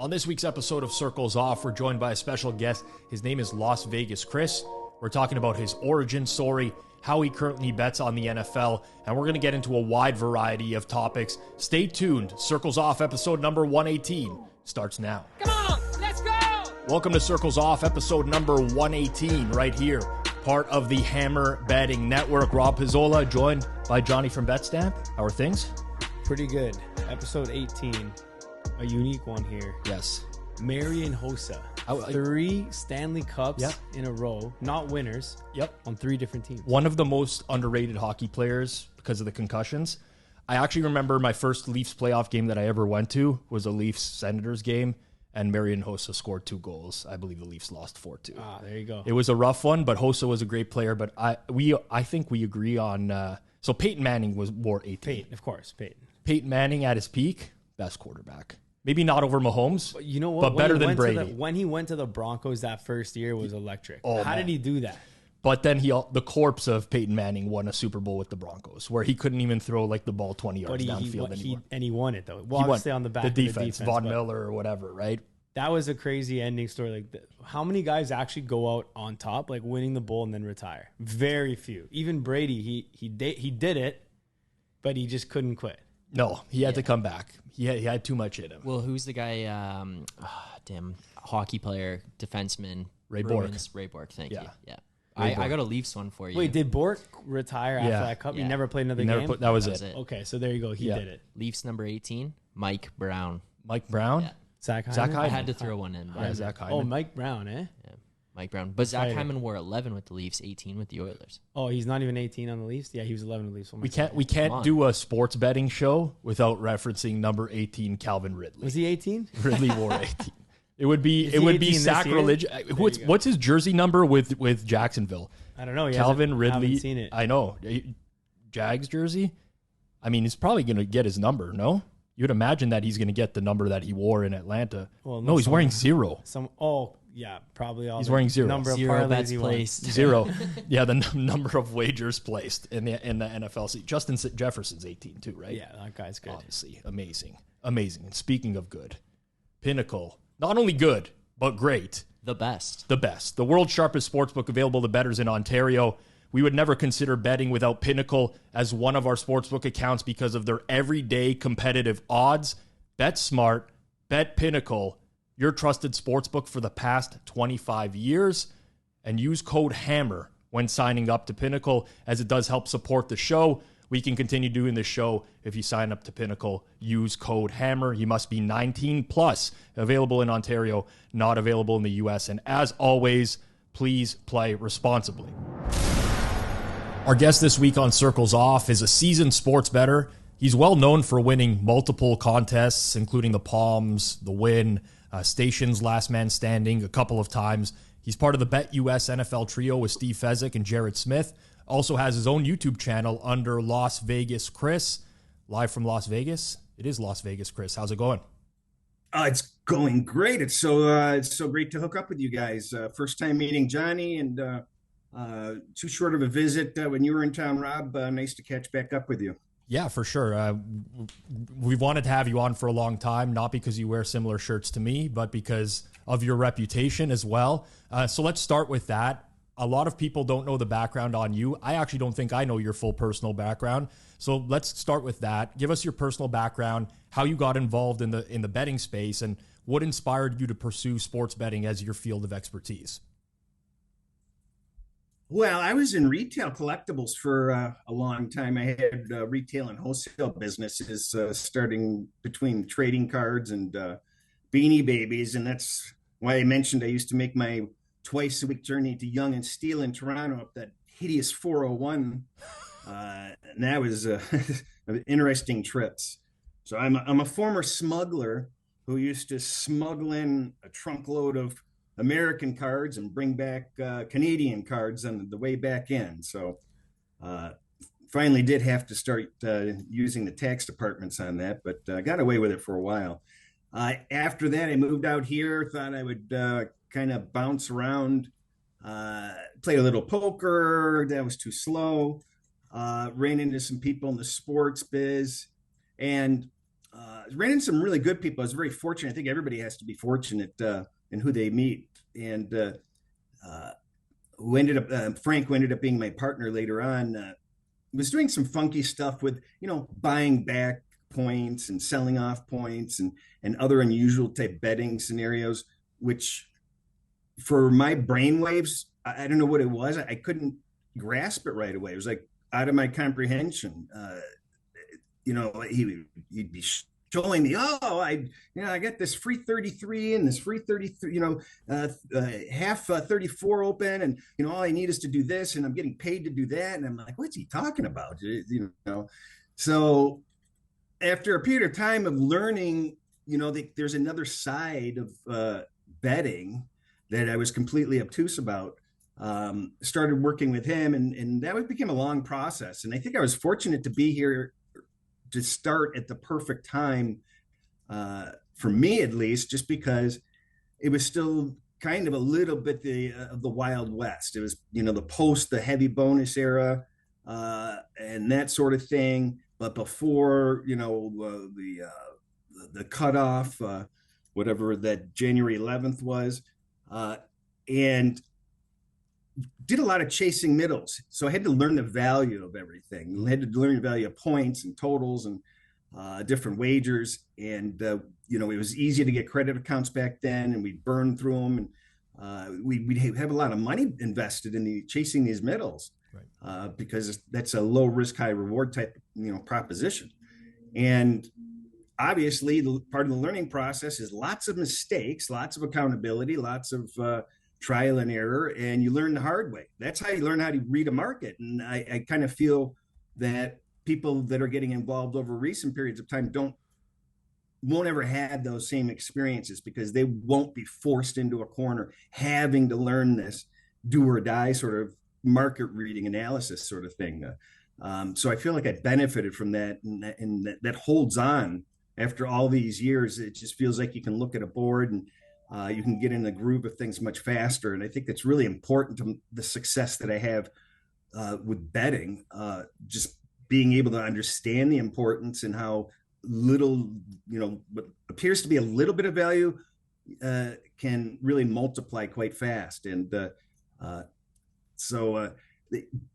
On this week's episode of Circles Off, we're joined by a special guest. His name is Las Vegas Cris. We're talking about his origin story, how he currently bets on the NFL, and we're going to get into a wide variety of topics. Stay tuned. Circles Off episode number 118 starts now. Come on, let's go! Welcome to Circles Off episode number 118 right here. Part of the Hammer Betting Network. Rob Pizzola joined by Johnny from Betstamp. How are things? Pretty good. Episode 18. A unique one here. Yes. Marian Hossa. 3 Stanley Cups in a row. Not winners. Yep. On 3 different teams. One of the most underrated hockey players because of the concussions. I actually remember my first Leafs playoff game that I ever went to was a Leafs-Senators game, and Marian Hossa scored 2 goals. I believe the Leafs lost 4-2. Ah, there you go. It was a rough one, but Hossa was a great player. But I think we agree on... so Peyton Manning wore 18. Peyton, of course, Peyton. Peyton Manning at his peak, best quarterback. Maybe not over Mahomes, but you know what? But better than Brady. When he went to the Broncos that first year was electric. Oh, How did he do that? But then the corpse of Peyton Manning won a Super Bowl with the Broncos, where he couldn't even throw like the ball 20 yards downfield anymore. And he won it though. Well, obviously on the back of the defense. Von Miller or whatever, right? That was a crazy ending story. Like, how many guys actually go out on top, like winning the bowl and then retire? Very few. Even Brady, he did it, but he just couldn't quit. No, he had to come back. He had too much in him. Well, who's the guy? Hockey player, defenseman. Ray Bork. Ray Bork, thank you. Yeah. I got a Leafs one for you. Wait, did Bork retire after that cup? Yeah. He never played another game? That was it. Okay, so there you go. He did it. Leafs number 18, Mike Brown. Mike Brown? Yeah. Zach Hyman? I had to throw one in. Yeah, Zach Hyman. Oh, Mike Brown, eh? Yeah, Mike Brown. But Zach Hyman wore 11 with the Leafs, 18 with the Oilers. Oh, he's not even 18 on the Leafs? Yeah, he was 11 with the Leafs. We can't do a sports betting show without referencing number 18, Calvin Ridley. Was he 18? Ridley wore 18. It would be sacrilege. What's his jersey number with Jacksonville? I don't know. Calvin Ridley. I haven't seen it. I know. Jags jersey? I mean, he's probably going to get his number, no? You would imagine that he's going to get the number that he wore in Atlanta. Well, no, he's wearing 0. Probably all. He's wearing 0. Number of Zero parlays bets he won. placed. 0. Yeah, the number of wagers placed in the NFL. Justin Jefferson's 18 too, right? Yeah, that guy's good. Obviously, amazing. And speaking of good, Pinnacle, not only good, but great. The best. The world's sharpest sportsbook available to bettors in Ontario. We would never consider betting without Pinnacle as one of our sportsbook accounts because of their everyday competitive odds. Bet smart, bet Pinnacle, your trusted sportsbook for the past 25 years, and use code HAMMER when signing up to Pinnacle, as it does help support the show. We can continue doing this show if you sign up to Pinnacle. Use code HAMMER. You must be 19 plus. Available in Ontario, not available in the U.S. And as always, please play responsibly. Our guest this week on Circles Off is a seasoned sports bettor. He's well known for winning multiple contests, including the Palms, the Win, Stations Last Man Standing a couple of times. He's part of the Bet US NFL trio with Steve Fezzik and Jared Smith. Also has his own YouTube channel under Las Vegas Cris. Live from Las Vegas. It is Las Vegas Cris. How's it going? It's going great. It's so great to hook up with you guys. First time meeting Johnny, and too short of a visit when you were in town, Rob. Nice to catch back up with you. Yeah, for sure. We've wanted to have you on for a long time, not because you wear similar shirts to me, but because of your reputation as well. So let's start with that. A lot of people don't know the background on you. I actually don't think I know your full personal background. So let's start with that. Give us your personal background, how you got involved in the betting space, and what inspired you to pursue sports betting as your field of expertise. Well, I was in retail collectibles for a long time. I had retail and wholesale businesses starting between trading cards and Beanie Babies. And that's why I mentioned I used to make my twice-a-week journey to Yonge and Steele in Toronto up that hideous 401. And that was interesting trips. So I'm a former smuggler who used to smuggle in a trunk load of American cards and bring back Canadian cards on the way back in. So finally did have to start using the tax departments on that, but got away with it for a while. After that, I moved out here, thought I would kind of bounce around, play a little poker. That was too slow. Ran into some people in the sports biz, and ran into some really good people. I was very fortunate. I think everybody has to be fortunate in who they meet. And Frank, who ended up being my partner later on, was doing some funky stuff with, buying back points and selling off points and other unusual type betting scenarios, which for my brainwaves, I don't know what it was. I couldn't grasp it right away. It was like out of my comprehension. He'd be showing me, I get this free 33 and this free 33, half 34 open, and all I need is to do this, and I'm getting paid to do that, and I'm like, what's he talking about? So after a period of time of learning, there's another side of betting that I was completely obtuse about. Started working with him, and that became a long process. And I think I was fortunate to be here to start at the perfect time, for me at least, just because it was still kind of a little bit of the Wild West. It was, the heavy bonus era, and that sort of thing. But before, the cutoff, whatever that January 11th was, and did a lot of chasing middles. So I had to learn the value of everything. I had to learn the value of points and totals and different wagers. And, it was easy to get credit accounts back then, and we'd burn through them. And we'd have a lot of money invested in chasing these middles, right? Because that's a low risk, high reward type, proposition. And obviously, part of the learning process is lots of mistakes, lots of accountability, lots of trial and error, and you learn the hard way. That's how you learn how to read a market. And I kind of feel that people that are getting involved over recent periods of time won't ever have those same experiences, because they won't be forced into a corner having to learn this do or die sort of market reading analysis sort of thing. So I feel like I benefited from that, and that holds on after all these years. It just feels like you can look at a board and you can get in the groove of things much faster. And I think that's really important to the success that I have with betting, just being able to understand the importance and how little, what appears to be a little bit of value can really multiply quite fast. And so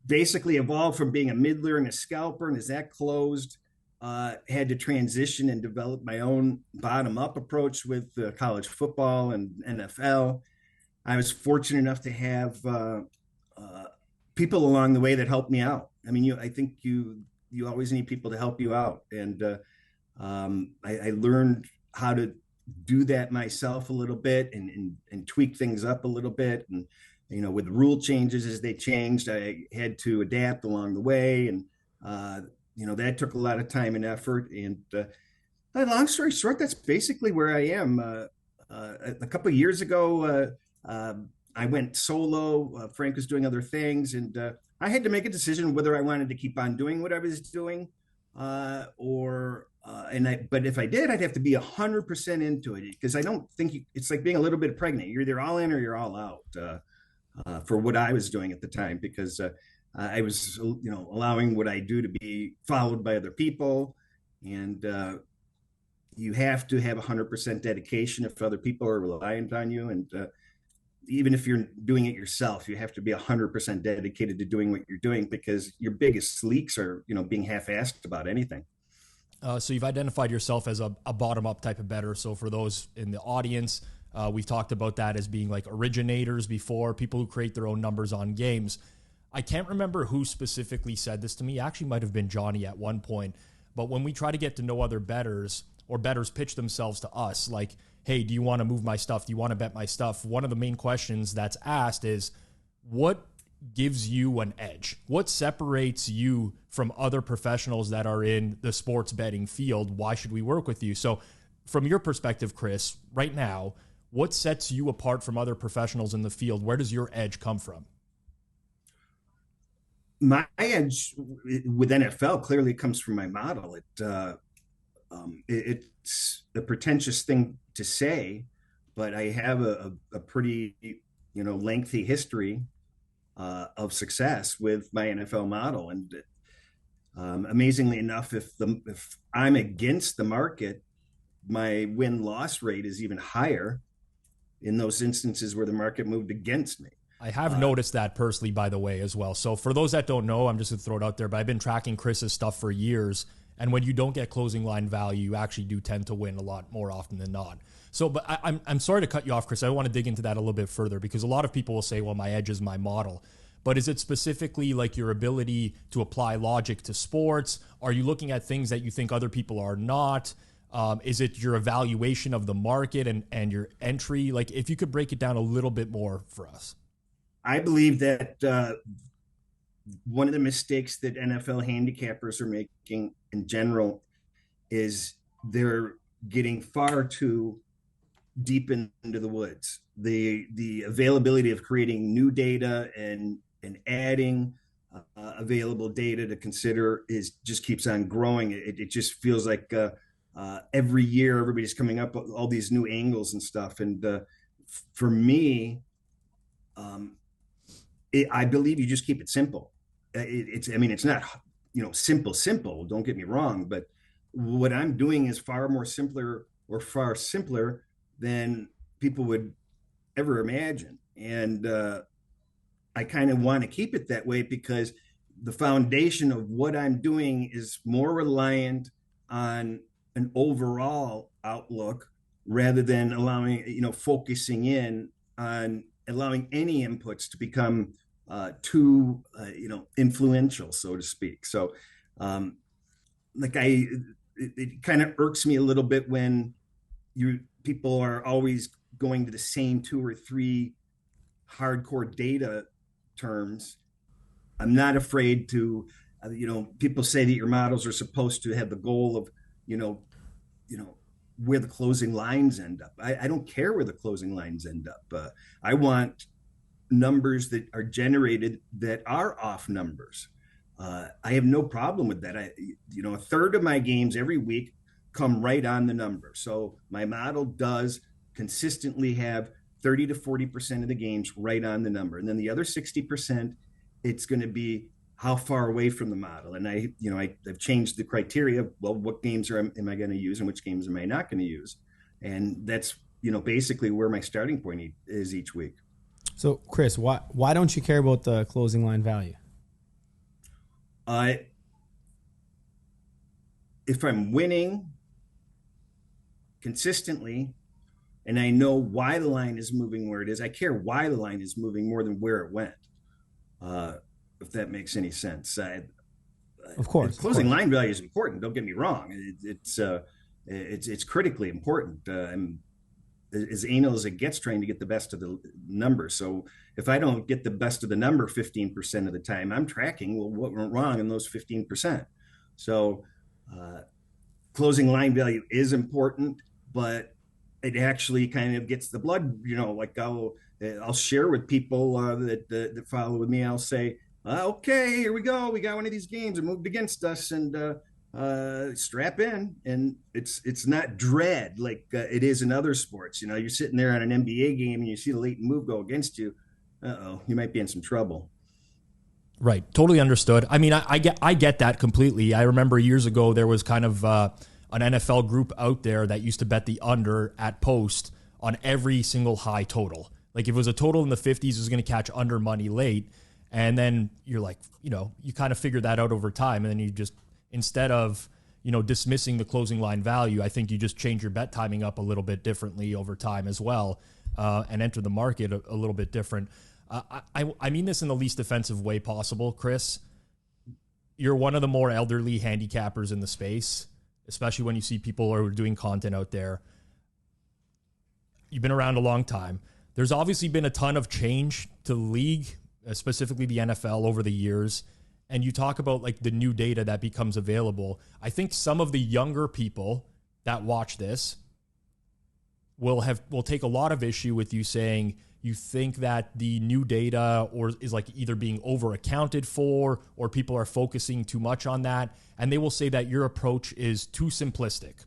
basically evolved from being a middler and a scalper. And as that closed, had to transition and develop my own bottom-up approach with college football and NFL. I was fortunate enough to have people along the way that helped me out. I mean, I think you always need people to help you out, and I learned how to do that myself a little bit and tweak things up a little bit. And with rule changes as they changed, I had to adapt along the way, and that took a lot of time and effort. And long story short, that's basically where I am. A couple of years ago, I went solo. Frank was doing other things, and I had to make a decision whether I wanted to keep on doing what I was doing, but if I did, I'd have to be 100% into it, because I don't think it's like being a little bit pregnant. You're either all in or you're all out, for what I was doing at the time, because I was, allowing what I do to be followed by other people. And you have to have 100% dedication if other people are reliant on you. And even if you're doing it yourself, you have to be 100% dedicated to doing what you're doing, because your biggest leaks are, being half-assed about anything. So you've identified yourself as a bottom-up type of bettor. So for those in the audience, we've talked about that as being like originators before, people who create their own numbers on games. I can't remember who specifically said this to me. It actually might have been Johnny at one point. But when we try to get to know other bettors, or bettors pitch themselves to us, like, hey, do you want to move my stuff? Do you want to bet my stuff? One of the main questions that's asked is, what gives you an edge? What separates you from other professionals that are in the sports betting field? Why should we work with you? So from your perspective, Chris, right now, what sets you apart from other professionals in the field? Where does your edge come from? My edge with NFL clearly comes from my model. It's a pretentious thing to say, but I have a pretty lengthy history of success with my NFL model, and Amazingly enough, if I'm against the market, my win-loss rate is even higher in those instances where the market moved against me. I have noticed that personally, by the way, as well. So for those that don't know, I'm just going to throw it out there, but I've been tracking Chris's stuff for years. And when you don't get closing line value, you actually do tend to win a lot more often than not. So, but I'm sorry to cut you off, Chris. I want to dig into that a little bit further, because a lot of people will say, well, my edge is my model. But is it specifically like your ability to apply logic to sports? Are you looking at things that you think other people are not? Is it your evaluation of the market and your entry? Like, if you could break it down a little bit more for us. I believe that one of the mistakes that NFL handicappers are making in general is they're getting far too deep into the woods. The availability of creating new data and adding available data to consider just keeps on growing. It just feels like every year everybody's coming up with all these new angles and stuff. And for me, I believe you just keep it simple. It's not, simple. Don't get me wrong, but what I'm doing is far simpler than people would ever imagine. And I kind of want to keep it that way, because the foundation of what I'm doing is more reliant on an overall outlook rather than focusing in on allowing any inputs to become too influential, so to speak. So it kind of irks me a little bit when people are always going to the same 2 or 3 hardcore data terms. I'm not afraid to, people say that your models are supposed to have the goal of, where the closing lines end up. I don't care where the closing lines end up. I want numbers that are generated that are off numbers. I have no problem with that. A third of my games every week come right on the number. So my model does consistently have 30 to 40% of the games right on the number. And then the other 60%, it's going to be how far away from the model. And I've changed the criteria. Well, what games am I going to use and which games am I not going to use? And that's, basically where my starting point is each week. So Chris, why don't you care about the closing line value? If I'm winning consistently and I know why the line is moving where it is, I care why the line is moving more than where it went. If that makes any sense. Of course. Closing line value is important. Don't get me wrong. It's critically important. I'm as anal as it gets trying to get the best of the number. So if I don't get the best of the number 15% of the time, I'm tracking, well, what went wrong in those 15%. So closing line value is important, but it actually kind of gets the blood, like I'll share with people that follow with me. I'll say, okay, here we go. We got one of these games that moved against us, and strap in. And it's not dread like it is in other sports. You're sitting there on an NBA game and you see the late move go against you. You might be in some trouble. Right. Totally understood. I mean, I get that completely. I remember years ago, there was kind of an NFL group out there that used to bet the under at post on every single high total. Like if it was a total in the 50s, it was going to catch under money late. And then you're like, you kind of figure that out over time. And then you just, instead of, dismissing the closing line value, I think you just change your bet timing up a little bit differently over time as well, and enter the market a little bit different. I mean this in the least offensive way possible, Chris. You're one of the more elderly handicappers in the space, especially when you see people who are doing content out there. You've been around a long time. There's obviously been a ton of change to the league, specifically the NFL, over the years. And you talk about like the new data that becomes available. I think some of the younger people that watch this will take a lot of issue with you saying you think that the new data is like either being over accounted for, or people are focusing too much on that. And they will say that your approach is too simplistic.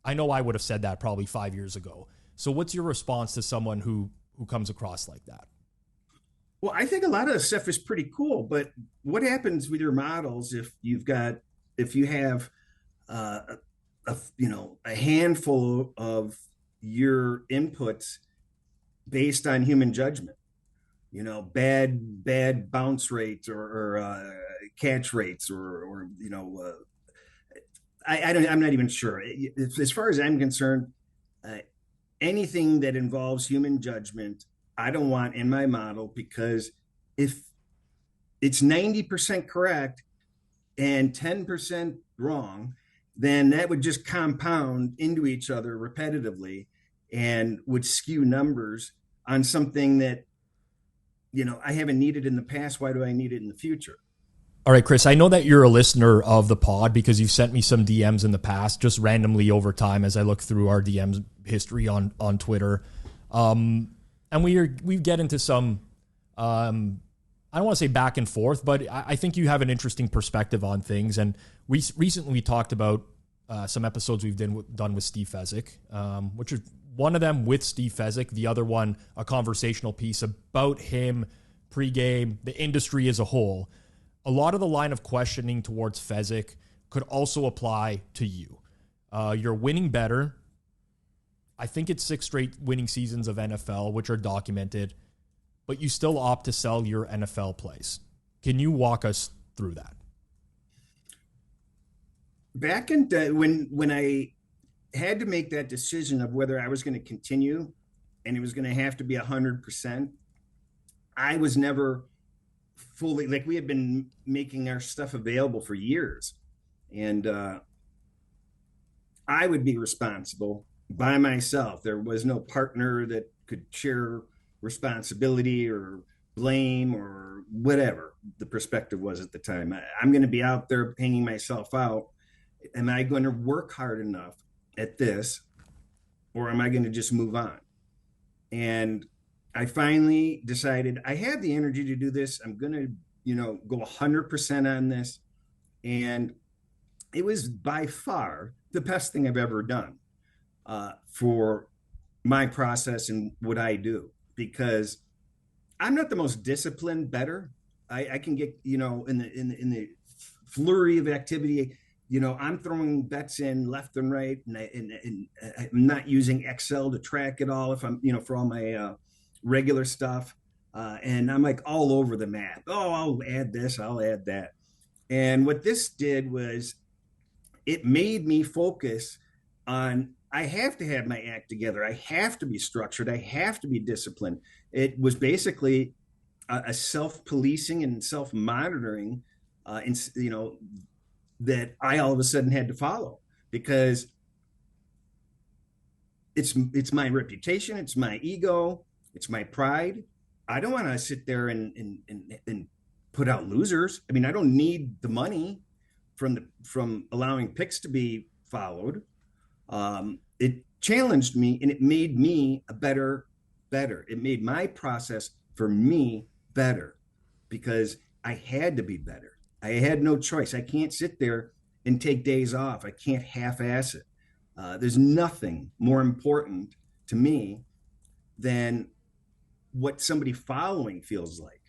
I know I would have said that probably 5 years ago. So what's your response to someone who comes across like that? Well, I think a lot of the stuff is pretty cool, but what happens with your models if you have a handful of your inputs based on human judgment, bad bounce rates or catch rates or I'm not even sure. As far as I'm concerned, uh, anything that involves human judgment, I don't want in my model, because if it's 90% correct and 10% wrong, then that would just compound into each other repetitively and would skew numbers on something that, I haven't needed in the past. Why do I need it in the future? All right, Chris, I know that you're a listener of the pod because you've sent me some DMs in the past, just randomly over time as I look through our DMs history on Twitter. And we get into some, I don't want to say back and forth, but I think you have an interesting perspective on things. And we recently talked about some episodes we've done with Steve Fezzik, which is one of them with Steve Fezzik, the other one, a conversational piece about him pregame, the industry as a whole. A lot of the line of questioning towards Fezzik could also apply to you. You're winning better. I think it's 6 straight winning seasons of NFL, which are documented, but you still opt to sell your NFL plays. Can you walk us through that? Back in when I had to make that decision of whether I was going to continue and it was going to have to be 100%, I was never fully, like, we had been making our stuff available for years, and I would be responsible by myself. There was no partner that could share responsibility or blame or whatever the perspective was at the time. I'm going to be out there hanging myself out. Am I going to work hard enough at this, or am I going to just move on? And I finally decided I had the energy to do this. I'm going to, go 100% on this. And it was by far the best thing I've ever done for my process and what I do, because I'm not the most disciplined bettor. I can get, in the flurry of activity, I'm throwing bets in left and right, and I'm not using Excel to track it all if I'm, for all my regular stuff. And I'm like all over the map. Oh, I'll add this, I'll add that. And what this did was it made me focus on, I have to have my act together. I have to be structured. I have to be disciplined. It was basically a self-policing and self-monitoring, that I all of a sudden had to follow, because it's my reputation, it's my ego, it's my pride. I don't want to sit there and put out losers. I mean, I don't need the money from allowing picks to be followed. It challenged me, and it made me a better. It made my process for me better, because I had to be better. I had no choice. I can't sit there and take days off. I can't half-ass it. There's nothing more important to me than what somebody following feels like.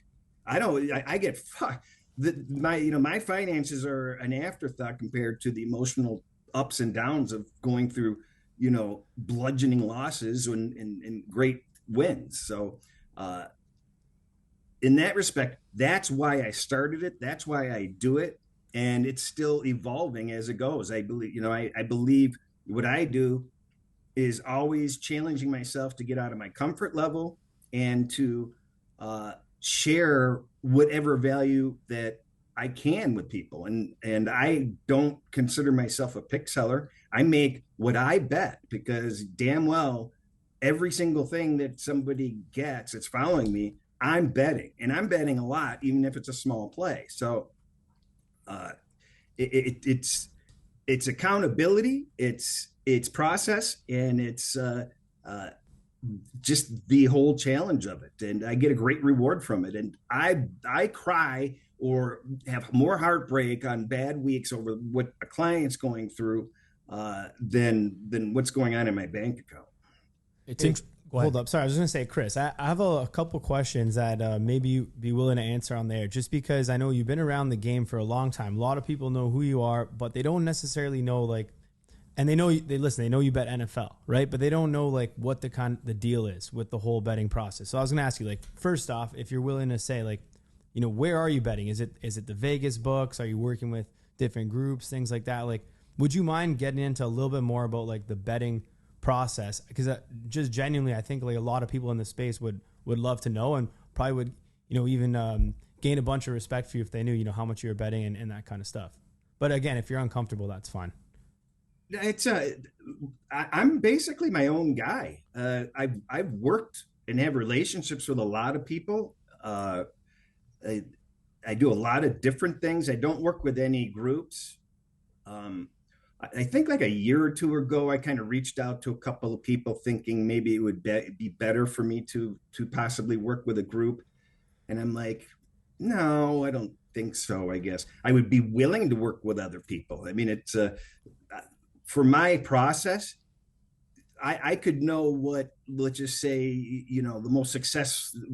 I get fucked. My finances are an afterthought compared to the emotional ups and downs of going through, bludgeoning losses and great wins. So, in that respect, that's why I started it. That's why I do it. And it's still evolving as it goes. I believe, I believe what I do is always challenging myself to get out of my comfort level and to share whatever value that I can with people. And I don't consider myself a pick seller. I make what I bet, because damn well, every single thing that somebody gets that's following me, I'm betting, and I'm betting a lot, even if it's a small play. So it's accountability, it's process, and it's just the whole challenge of it. And I get a great reward from it. And I cry or have more heartbreak on bad weeks over what a client's going through than what's going on in my bank account. Go ahead. Hold up. Sorry, I was going to say, Chris, I have a couple questions that maybe you'd be willing to answer on there, just because I know you've been around the game for a long time. A lot of people know who you are, but they don't necessarily know, like, and they know they know you bet NFL, right? But they don't know like what the deal is with the whole betting process. So I was going to ask you, like, first off, if you're willing to say, like, you know, where are you betting? Is it the Vegas books? Are you working with different groups, things like that? Like, would you mind getting into a little bit more about like the betting process? Because just genuinely, I think like a lot of people in the space would love to know, and probably would, you know, even gain a bunch of respect for you if they knew, you know, how much you were betting and that kind of stuff. But again, if you're uncomfortable, that's fine. It's I'm basically my own guy. I've worked and have relationships with a lot of people. I do a lot of different things. I don't work with any groups. I think like a year or two ago, I kind of reached out to a couple of people thinking maybe it would be better for me to possibly work with a group. And I'm like, no, I don't think so. I guess I would be willing to work with other people. I mean, it's for my process, I could know what, let's just say, you know, the most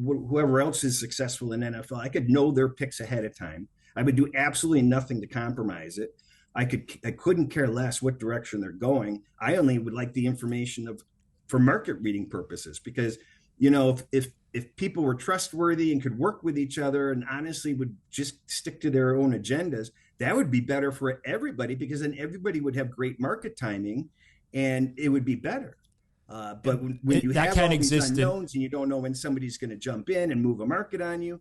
whoever else is successful in NFL, I could know their picks ahead of time. I would do absolutely nothing to compromise it. I couldn't care less what direction they're going. I only would like the information for market reading purposes, because, you know, if people were trustworthy and could work with each other and honestly would just stick to their own agendas, that would be better for everybody, because then everybody would have great market timing and it would be better. But when you have all these unknowns and you don't know when somebody's going to jump in and move a market on you.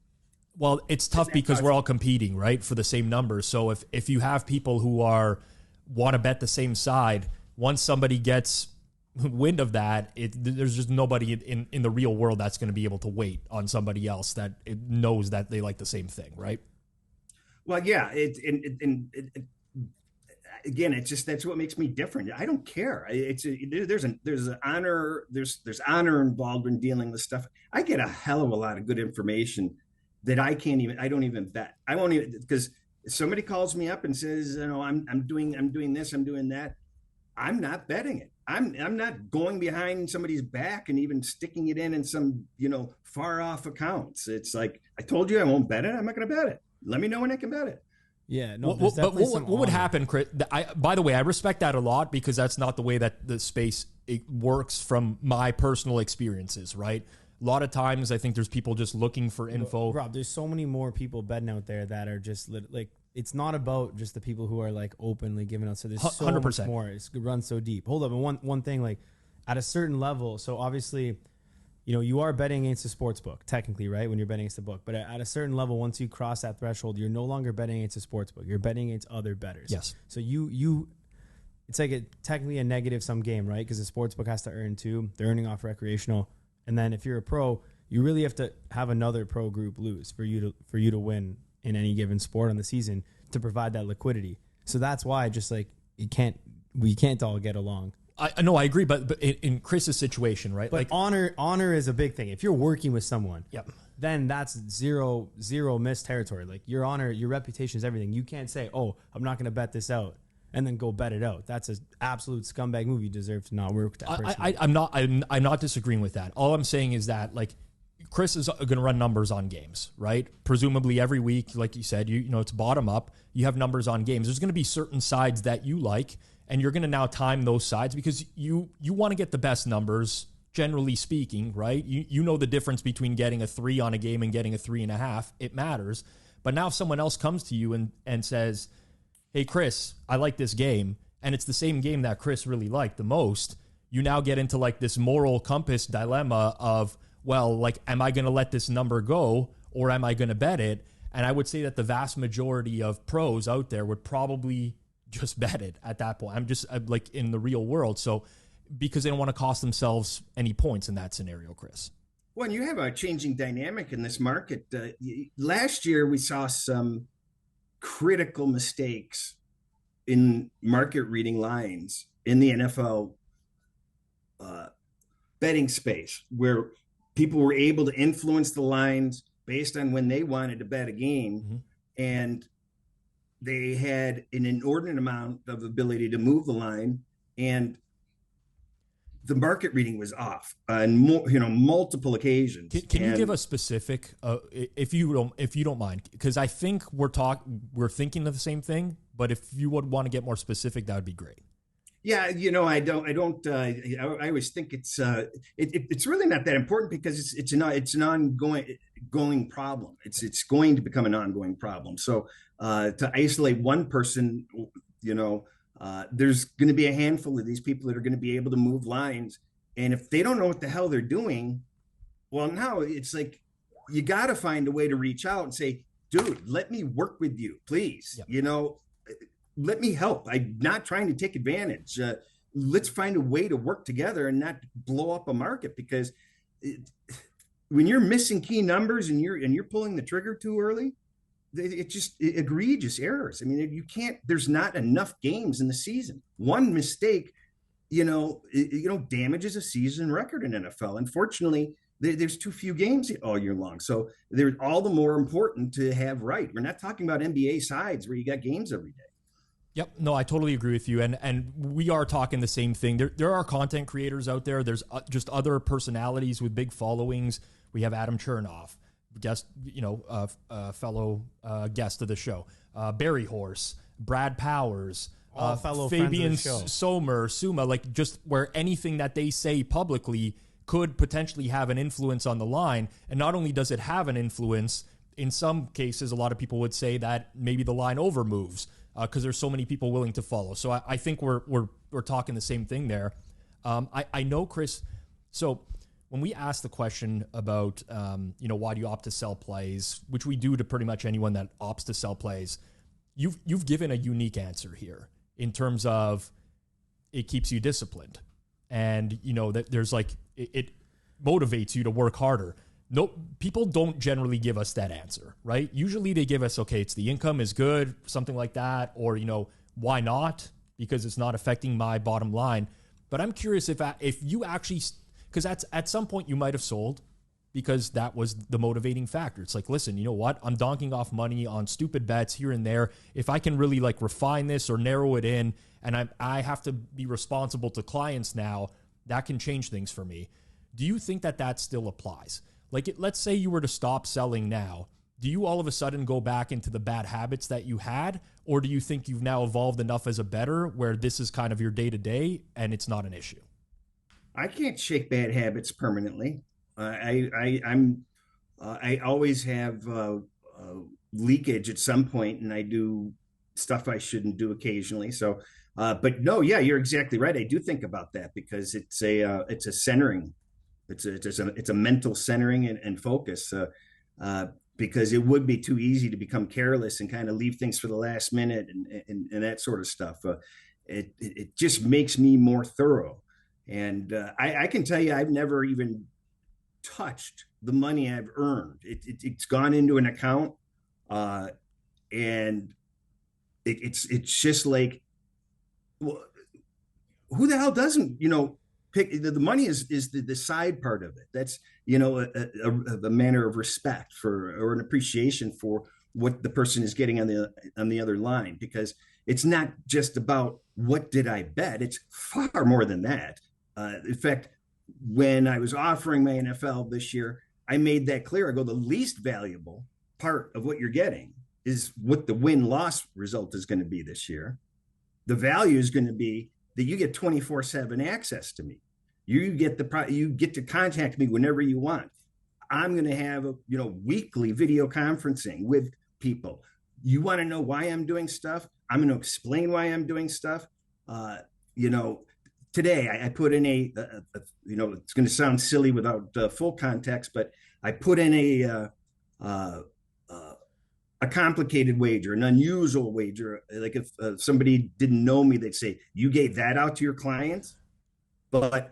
Well, it's tough because we're all competing, right, for the same numbers. So if you have people who want to bet the same side, once somebody gets wind of that, there's just nobody in the real world that's going to be able to wait on somebody else that knows that they like the same thing, right? Well, yeah, again, it's just, that's what makes me different. I don't care. There's an honor, there's honor involved in dealing with stuff. I get a hell of a lot of good information that I don't even bet. I won't even, because if somebody calls me up and says, you know, I'm doing this, I'm doing that, I'm not betting it. I'm not going behind somebody's back and even sticking it in some, you know, far off accounts. It's like, I told you I won't bet it. I'm not going to bet it. Let me know when I can bet it. Yeah, no. But what would happen, Chris? By the way, I respect that a lot, because that's not the way that the space works from my personal experiences, right? A lot of times I think there's people just looking for info. Rob, there's so many more people betting out there that are just like, it's not about just the people who are like openly giving out. So there's so 100%. Much more. It runs so deep. Hold up. And one thing, like at a certain level, so obviously, you know, you are betting against a sports book, technically, right? When you're betting against a book. But at a certain level, once you cross that threshold, you're no longer betting against a sports book. You're betting against other bettors. Yes. So you it's like technically a negative sum game, right? Because the sports book has to earn too. They're earning off recreational. And then if you're a pro, you really have to have another pro group lose for you to win in any given sport on the season, to provide that liquidity. So that's why just like we can't all get along. I know, I agree, but in Chris's situation, right? But like honor is a big thing. If you're working with someone, yep, then that's zero miss territory. Like your honor, your reputation is everything. You can't say, "Oh, I'm not going to bet this out," and then go bet it out. That's an absolute scumbag move. You deserve to not work with that person. I'm not disagreeing with that. All I'm saying is that, like, Chris is going to run numbers on games, right? Presumably every week, like you said, you know, it's bottom up. You have numbers on games. There's going to be certain sides that you like, and you're going to now time those sides because you want to get the best numbers, generally speaking, right? You know the difference between getting a 3 on a game and getting a 3.5. It matters. But now if someone else comes to you and says, "Hey, Chris, I like this game," and it's the same game that Chris really liked the most, you now get into like this moral compass dilemma of, well, like, am I going to let this number go or am I going to bet it? And I would say that the vast majority of pros out there would probably just bet it at that point. I'm like in the real world. So because they don't want to cost themselves any points in that scenario, Chris. Well, you have a changing dynamic in this market. Last year, we saw some critical mistakes in market reading lines in the NFL betting space, where people were able to influence the lines based on when they wanted to bet a game. Mm-hmm. And they had an inordinate amount of ability to move the line. And the market reading was off on multiple occasions. Can you give a specific, if you don't mind, because I think we're thinking of the same thing, but if you would want to get more specific, that would be great. Yeah, I always think it's really not that important because it's an ongoing problem. It's going to become an ongoing problem. So to isolate one person, there's going to be a handful of these people that are going to be able to move lines, and if they don't know what the hell they're doing, well, now it's like you got to find a way to reach out and say, dude, let me work with you, please. Yep. Let me help. I'm not trying to take advantage. Let's find a way to work together and not blow up a market, because when you're missing key numbers and you're pulling the trigger too early, it's just egregious errors. I mean, you can't. There's not enough games in the season. One mistake, damages a season record in NFL. Unfortunately, there's too few games all year long, so they're all the more important to have right. We're not talking about NBA sides where you got games every day. Yep. No, I totally agree with you. And we are talking the same thing. There are content creators out there. There's just other personalities with big followings. We have Adam Chernoff, guest, fellow guest of the show, Barry Horse, Brad Powers, fellow Fabian friends of the show. Suma, like just where anything that they say publicly could potentially have an influence on the line. And not only does it have an influence, in some cases, a lot of people would say that maybe the line over moves, because there's so many people willing to follow. So I think we're talking the same thing there. I know, Chris, so when we ask the question about, why do you opt to sell plays, which we do to pretty much anyone that opts to sell plays, you've given a unique answer here in terms of it keeps you disciplined. And, that there's it motivates you to work harder. No, people don't generally give us that answer, right? Usually they give us, okay, it's the income is good, something like that, or, why not? Because it's not affecting my bottom line. But I'm curious if you actually, because at some point you might have sold because that was the motivating factor. It's like, listen, you know what? I'm donking off money on stupid bets here and there. If I can really refine this or narrow it in, and I have to be responsible to clients now, that can change things for me. Do you think that still applies? Let's say you were to stop selling now. Do you all of a sudden go back into the bad habits that you had? Or do you think you've now evolved enough as a bettor where this is kind of your day-to-day and it's not an issue? I can't shake bad habits permanently. I always have leakage at some point, and I do stuff I shouldn't do occasionally. So, but no, yeah, you're exactly right. I do think about that because it's a centering. It's a mental centering and focus, because it would be too easy to become careless and kind of leave things for the last minute and that sort of stuff. It just makes me more thorough. And I can tell you, I've never even touched the money I've earned. It's gone into an account, and it's just like, well, who the hell doesn't, pick the money is the side part of it. That's, a manner of respect for, or an appreciation for what the person is getting on the other line, because it's not just about what did I bet. It's far more than that. In fact, when I was offering my NFL this year, I made that clear. I go, the least valuable part of what you're getting is what the win-loss result is going to be this year. The value is going to be that you get 24/7 access to me. You get to contact me whenever you want. I'm going to have weekly video conferencing with people. You want to know why I'm doing stuff? I'm going to explain why I'm doing stuff. Today I put in it's going to sound silly without full context, but I put in a complicated wager, an unusual wager. Like if somebody didn't know me, they'd say, you gave that out to your clients? But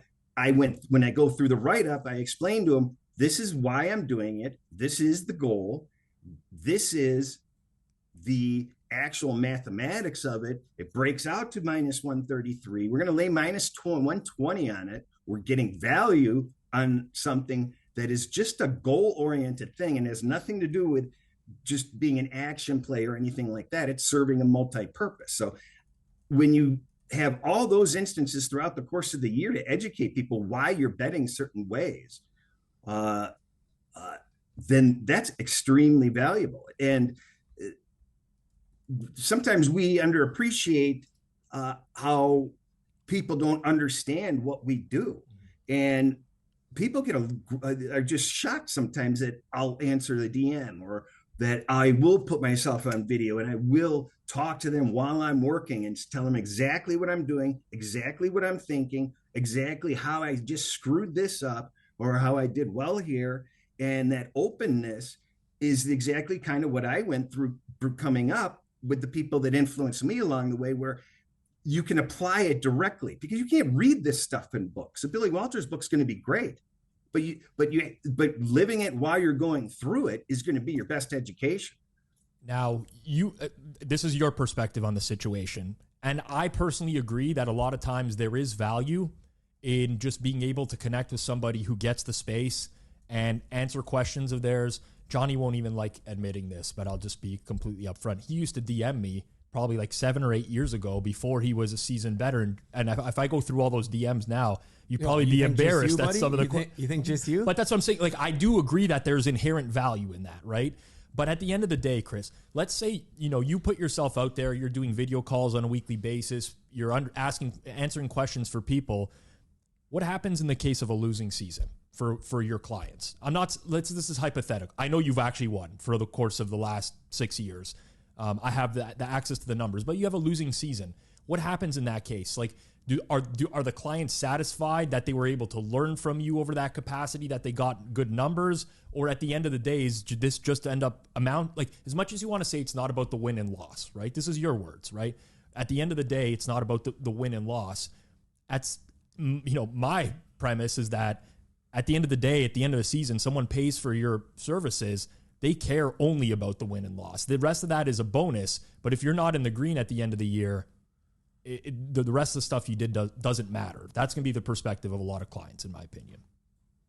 when I go through the write-up, I explain to them, this is why I'm doing it. This is the goal. This is the actual mathematics of it. It breaks out to minus 133. We're going to lay minus 120 on it. We're getting value on something that is just a goal-oriented thing and has nothing to do with just being an action play or anything like that. It's serving a multi-purpose. So when you have all those instances throughout the course of the year to educate people why you're betting certain ways, then that's extremely valuable. And sometimes we underappreciate how people don't understand what we do. And people are just shocked sometimes that I'll answer the DM, or that I will put myself on video and I will talk to them while I'm working and tell them exactly what I'm doing, exactly what I'm thinking, exactly how I just screwed this up or how I did well here. And that openness is exactly kind of what I went through coming up with the people that influenced me along the way, where you can apply it directly, because you can't read this stuff in books. A Billy Walters book's going to be great, but living it while you're going through it is going to be your best education. Now, this is your perspective on the situation, and I personally agree that a lot of times there is value in just being able to connect with somebody who gets the space and answer questions of theirs. Johnny won't even like admitting this, but I'll just be completely upfront. He used to DM me probably like 7 or 8 years ago before he was a seasoned veteran. And if I go through all those DMs now, you'd probably be embarrassed at some of the... You think just you? But that's what I'm saying. Like, I do agree that there's inherent value in that, right? But at the end of the day, Chris, let's say, you put yourself out there, you're doing video calls on a weekly basis, you're answering questions for people. What happens in the case of a losing season for your clients? This is hypothetical. I know you've actually won for the course of the last 6 years. I have the access to the numbers, but you have a losing season. What happens in that case? Like, are the clients satisfied that they were able to learn from you over that capacity, that they got good numbers? Or at the end of the day, is this just end up like, as much as you want to say it's not about the win and loss, right? This is your words, right? At the end of the day, it's not about the win and loss. That's, my premise is that at the end of the day, at the end of the season, someone pays for your services. They care only about the win and loss. The rest of that is a bonus. But if you're not in the green at the end of the year, the rest of the stuff you did doesn't matter. That's going to be the perspective of a lot of clients, in my opinion.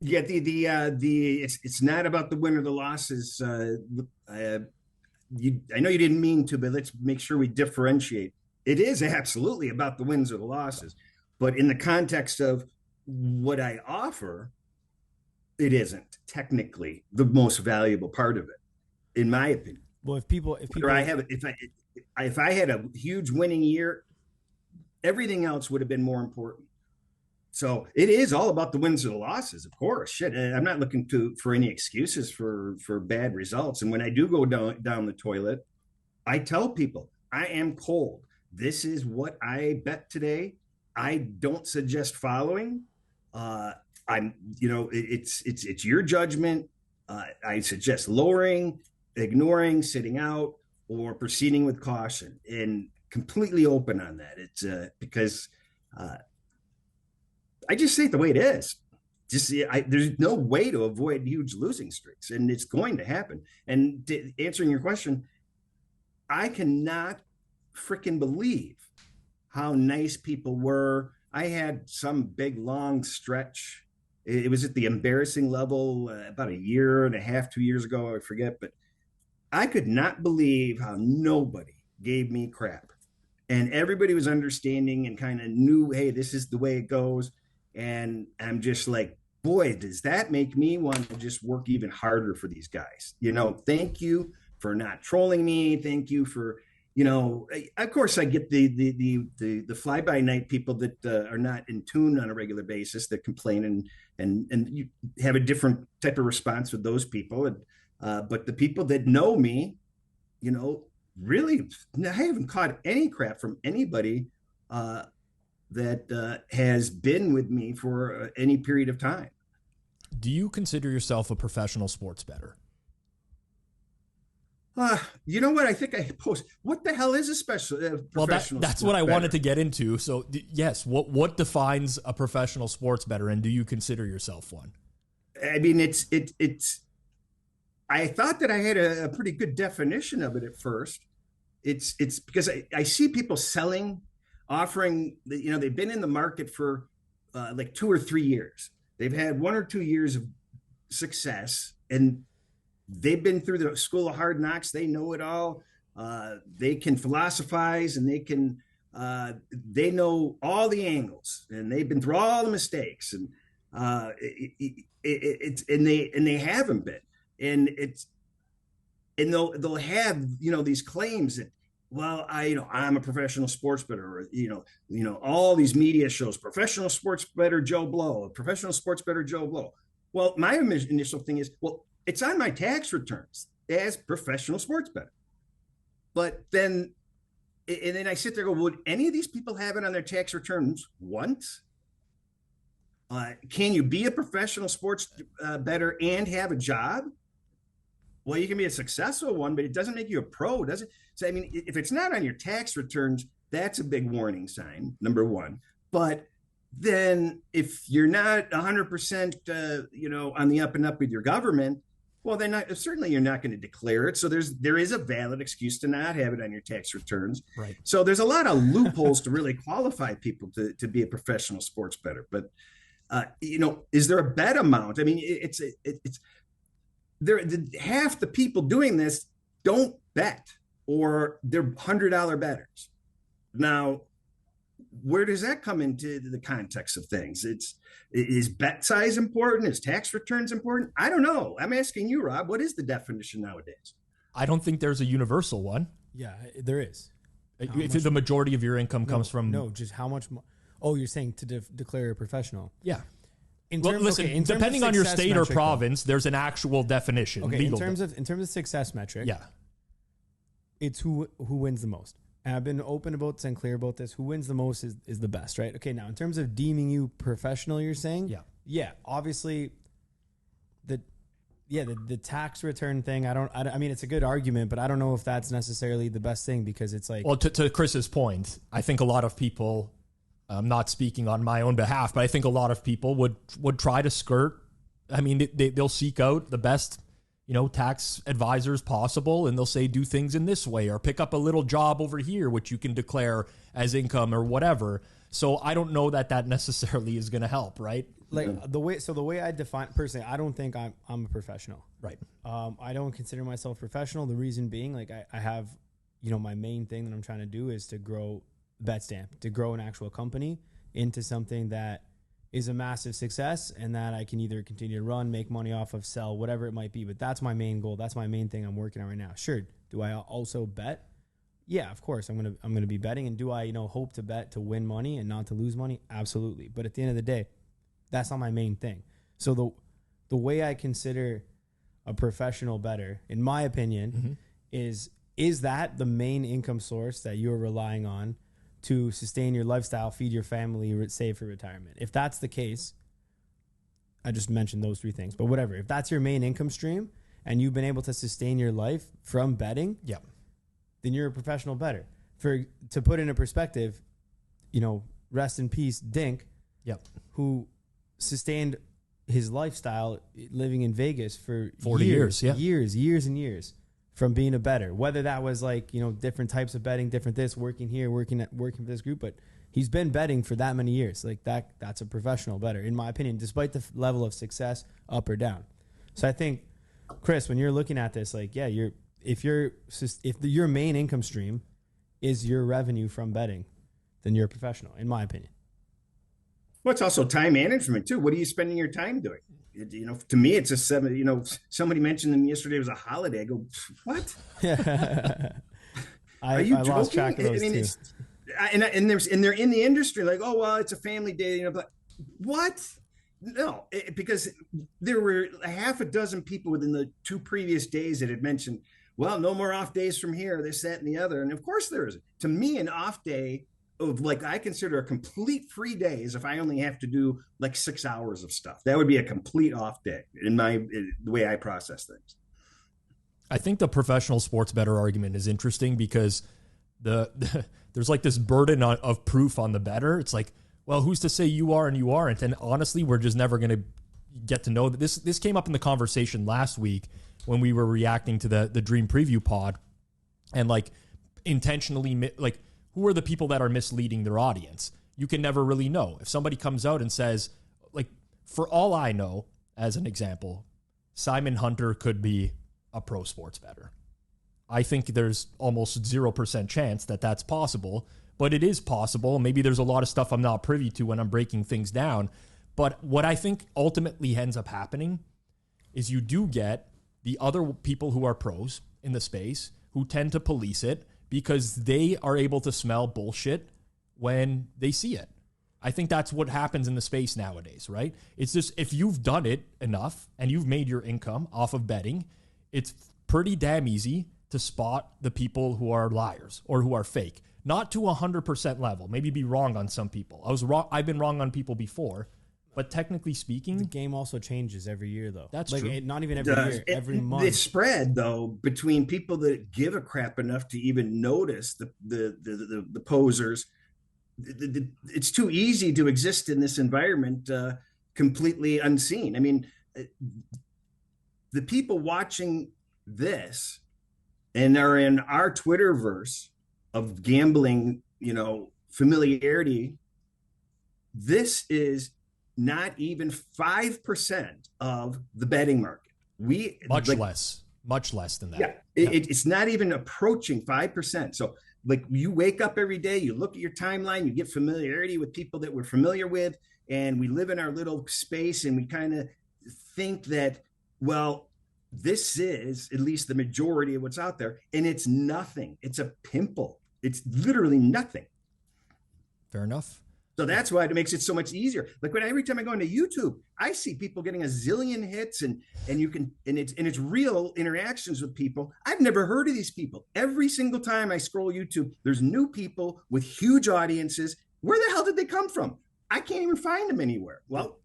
Yeah, it's not about the win or the losses. I know you didn't mean to, but let's make sure we differentiate. It is absolutely about the wins or the losses, but in the context of what I offer, it isn't technically the most valuable part of it, in my opinion. Well, if I had a huge winning year, everything else would have been more important. So it is all about the wins or the losses, of course. Shit, I'm not looking for any excuses for bad results. And when I do go down the toilet, I tell people I am cold. This is what I bet today. I don't suggest following. It's your judgment. I suggest lowering, ignoring, sitting out, or proceeding with caution, and completely open on that. It's because I just say it the way it is. There's no way to avoid huge losing streaks, and it's going to happen. And answering your question, I cannot freaking believe how nice people were. I had some big long stretch. It was at the embarrassing level about a year and a half, 2 years ago, I forget, but I could not believe how nobody gave me crap. And everybody was understanding and kind of knew, hey, this is the way it goes. And I'm just like, boy, does that make me want to just work even harder for these guys. Thank you for not trolling me. Thank you for, of course I get the fly-by-night people that are not in tune on a regular basis, that complain and you have a different type of response with those people. But the people that know me, really, I haven't caught any crap from anybody that has been with me for any period of time. Do you consider yourself a professional sports bettor? You know what? I think I post. What the hell is a professional? Well, that's what I wanted to get into. So, yes, what defines a professional sports bettor, and do you consider yourself one? I mean, it's. I thought that I had a pretty good definition of it at first. It's because I see people offering. They've been in the market for like 2 or 3 years. They've had 1 or 2 years of success, and they've been through the school of hard knocks. They know it all. They can philosophize, and they can They know all the angles, and they've been through all the mistakes, and they haven't been, and they'll have these claims that, well, I'm a professional sports bettor, or all these media shows, professional sports bettor Joe Blow, professional sports bettor Joe Blow. Well, my initial thing is, well, it's on my tax returns as professional sports bettor. But then I sit there and go, would any of these people have it on their tax returns once? Can you be a professional sports bettor and have a job? Well, you can be a successful one, but it doesn't make you a pro, does it? So, I mean, if it's not on your tax returns, that's a big warning sign, number one. But then if you're not 100%, on the up and up with your government, well, certainly you're not going to declare it. So there is a valid excuse to not have it on your tax returns. Right. So there's a lot of loopholes to really qualify people to be a professional sports bettor. But, is there a bet amount? I mean, it's half the people doing this don't bet, or they're $100 bettors. Now, where does that come into the context of things? Is bet size important? Is tax returns important? I don't know. I'm asking you, Rob, what is the definition nowadays? I don't think there's a universal one. Yeah, there is. If the majority of your income comes from... No, just how much... Oh, you're saying to declare a professional. Yeah. Listen, depending on your state or province, there's an actual definition. Okay, in terms of success metric, yeah, it's who wins the most. And I've been open about this and clear about this. Who wins the most is the best, right? Okay, now in terms of deeming you professional, you're saying, yeah, obviously, the tax return thing. I mean, it's a good argument, but I don't know if that's necessarily the best thing, because it's like, well, to Chris's point, I think a lot of people. I'm not speaking on my own behalf, but I think a lot of people would try to skirt. I mean, they'll seek out the best, tax advisors possible, and they'll say, do things in this way, or pick up a little job over here, which you can declare as income or whatever. So I don't know that necessarily is going to help, right? Like the way I define personally, I don't think I'm a professional. Right. I don't consider myself professional. The reason being, like I have, my main thing that I'm trying to do is to grow betstamp, to grow an actual company into something that is a massive success, and that I can either continue to run, make money off of, sell, whatever it might be. But that's my main goal. That's my main thing I'm working on right now. Sure. Do I also bet? Yeah, of course. I'm gonna be betting. And do I hope to bet to win money and not to lose money? Absolutely. But at the end of the day, that's not my main thing. So the way I consider a professional bettor, in my opinion, is that the main income source that you're relying on to sustain your lifestyle, feed your family, save for retirement. If that's the case, I just mentioned those three things, but whatever. If that's your main income stream and you've been able to sustain your life from betting, then you're a professional bettor. To put into perspective, rest in peace, Dink, who sustained his lifestyle living in Vegas for 40 years and years. From being a bettor, whether that was like, different types of betting, different this, working here, working for this group, but he's been betting for that many years. Like that's a professional bettor, in my opinion, despite the level of success, up or down. So I think, Chris, when you're looking at this, like, yeah, if your main income stream is your revenue from betting, then you're a professional, in my opinion. Well, it's also time management too. What are you spending your time doing? To me, it's a 7. Somebody mentioned them yesterday. It was a holiday. I go, what? Are you joking? Lost track of those too. And they're in the industry, like, oh well, it's a family day. But what? No, because there were a half a dozen people within the 2 previous days that had mentioned, well, no more off days from here, this, that, and the other. And of course there is. To me, an off day of, like, I consider a complete free day is if I only have to do like 6 hours of stuff. That would be a complete off day in the way I process things. I think the professional sports bettor argument is interesting because there's like this burden of proof on the bettor. It's like, well, who's to say you are and you aren't? And honestly, we're just never going to get to know that. This came up in the conversation last week when we were reacting to the Dream Preview pod, and like intentionally, like, who are the people that are misleading their audience? You can never really know. If somebody comes out and says, like, for all I know, as an example, Simon Hunter could be a pro sports bettor. I think there's almost 0% chance that that's possible, but it is possible. Maybe there's a lot of stuff I'm not privy to when I'm breaking things down. But what I think ultimately ends up happening is you do get the other people who are pros in the space who tend to police it because they are able to smell bullshit when they see it. I think that's what happens in the space nowadays, right? It's just, if you've done it enough and you've made your income off of betting, it's pretty damn easy to spot the people who are liars or who are fake. Not to 100% level. Maybe be wrong on some people. I was wrong. I've been wrong on people before, but technically speaking, the game also changes every year, though. That's true. Not even every year, every month. The spread, though, between people that give a crap enough to even notice the posers, it's too easy to exist in this environment completely unseen. I mean, the people watching this and are in our Twitterverse of gambling, familiarity, this is not even 5% of the betting market. Much less than that. Yeah, it's not even approaching 5%. So like, you wake up every day, you look at your timeline, you get familiarity with people that we're familiar with, and we live in our little space, and we kind of think that, well, this is at least the majority of what's out there, and it's nothing. It's a pimple. It's literally nothing. Fair enough. So that's why it makes it so much easier. Like, every time I go into YouTube, I see people getting a zillion hits, and it's real interactions with people. I've never heard of these people. Every single time I scroll YouTube, there's new people with huge audiences. Where the hell did they come from? I can't even find them anywhere. Well,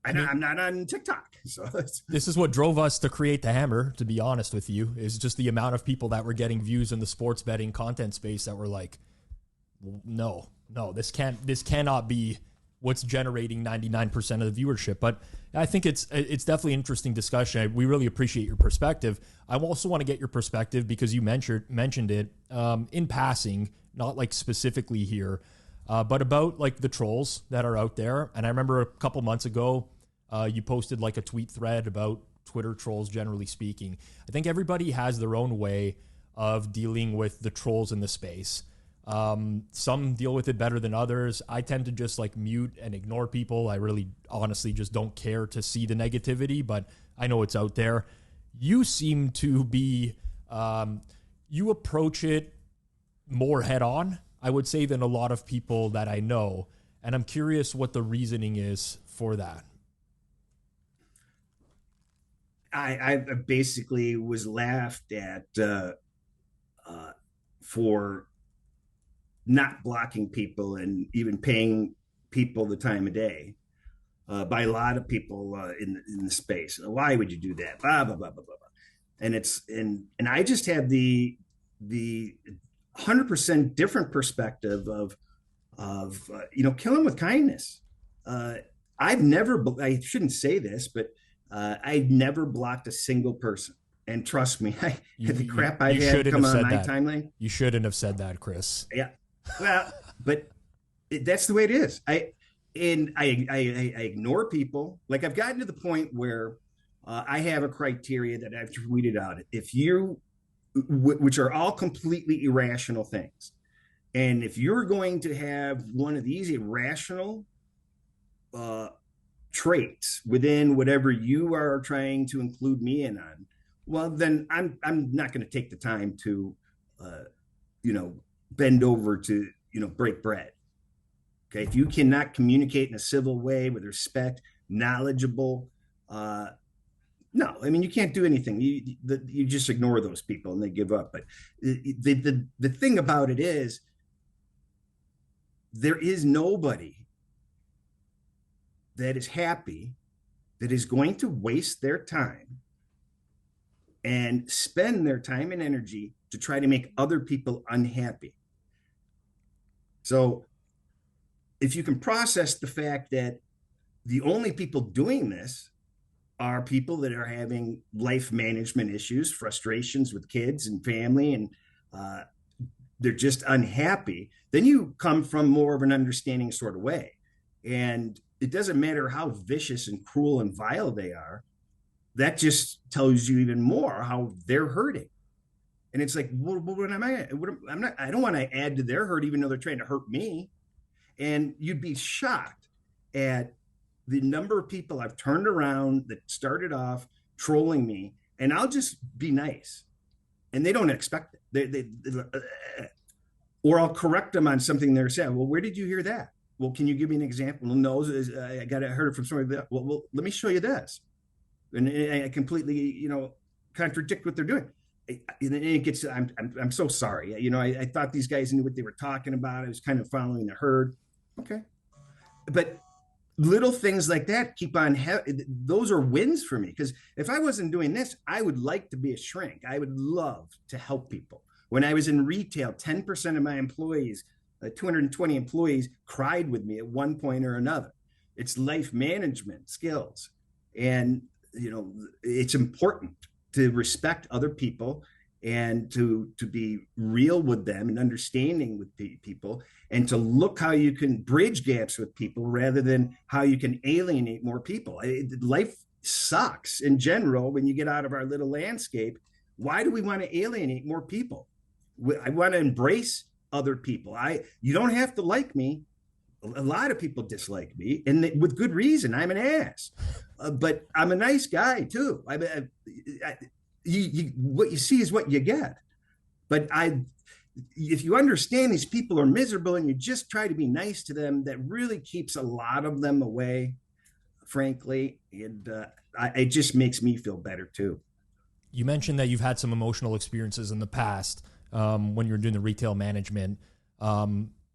I'm not on TikTok. So this is what drove us to create the Hammer, to be honest with you, is just the amount of people that were getting views in the sports betting content space that were like, no, this cannot be what's generating 99% of the viewership. But I think it's definitely an interesting discussion. We really appreciate your perspective. I also want to get your perspective because you mentioned it in passing, not like specifically here, but about like the trolls that are out there. And I remember a couple months ago, you posted like a tweet thread about Twitter trolls, generally speaking. I think everybody has their own way of dealing with the trolls in the space. Some deal with it better than others. I tend to just like mute and ignore people. I really honestly just don't care to see the negativity, but I know it's out there. You seem to be, you approach it more head on, I would say, than a lot of people that I know. And I'm curious what the reasoning is for that. I basically was laughed at for not blocking people and even paying people the time of day by a lot of people in the space. Why would you do that? Blah, blah, blah, blah, blah. And I just have the 100% different perspective of killing with kindness. I shouldn't say this, but I've never blocked a single person. And trust me, the crap I've had come on my timeline. You shouldn't have said that, Chris. Yeah. Well, but that's the way it is. I ignore people. Like, I've gotten to the point where I have a criteria that I've tweeted out. If you, which are all completely irrational things, and if you're going to have one of these irrational traits within whatever you are trying to include me in on, well, then I'm not going to take the time to, bend over to, break bread. Okay. If you cannot communicate in a civil way with respect, knowledgeable, no, I mean, you can't do anything. You just ignore those people and they give up. But the thing about it is, there is nobody that is happy that is going to waste their time and spend their time and energy to try to make other people unhappy. So if you can process the fact that the only people doing this are people that are having life management issues, frustrations with kids and family, and they're just unhappy, then you come from more of an understanding sort of way. And it doesn't matter how vicious and cruel and vile they are. That just tells you even more how they're hurting. And it's like, what am I? I'm not. I don't want to add to their hurt, even though they're trying to hurt me. And you'd be shocked at the number of people I've turned around that started off trolling me, and I'll just be nice, and they don't expect it. Or I'll correct them on something they're saying. Well, where did you hear that? Well, can you give me an example? Well, no, I heard it from somebody. Well, let me show you this. And I completely, contradict what they're doing. And it gets, I'm so sorry. I thought these guys knew what they were talking about. I was kind of following the herd. Okay. But little things like that keep on, those are wins for me. Because if I wasn't doing this, I would like to be a shrink. I would love to help people. When I was in retail, 10% of my employees, 220 employees, cried with me at one point or another. It's life management skills. And, it's important to respect other people and to be real with them and understanding with people, and to look how you can bridge gaps with people rather than how you can alienate more people. Life sucks in general when you get out of our little landscape. Why do we want to alienate more people? I want to embrace other people. You don't have to like me. A lot of people dislike me, and with good reason. I'm an ass, but I'm a nice guy too. What you see is what you get. But if you understand these people are miserable and you just try to be nice to them, that really keeps a lot of them away, frankly. And it just makes me feel better too. You mentioned that you've had some emotional experiences in the past when you're doing the retail management.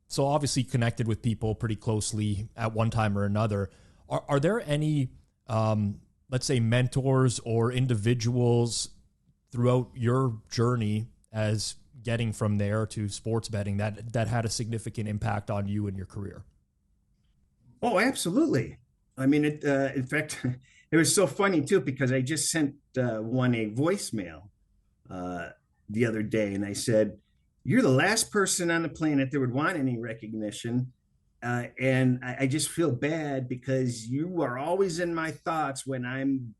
So obviously connected with people pretty closely at one time or another. Are there any, let's say, mentors or individuals throughout your journey as getting from there to sports betting that had a significant impact on you and your career? Oh, absolutely. I mean, in fact, it was so funny too, because I just sent one a voicemail the other day, and I said, "You're the last person on the planet that would want any recognition. And I just feel bad because you are always in my thoughts when I'm,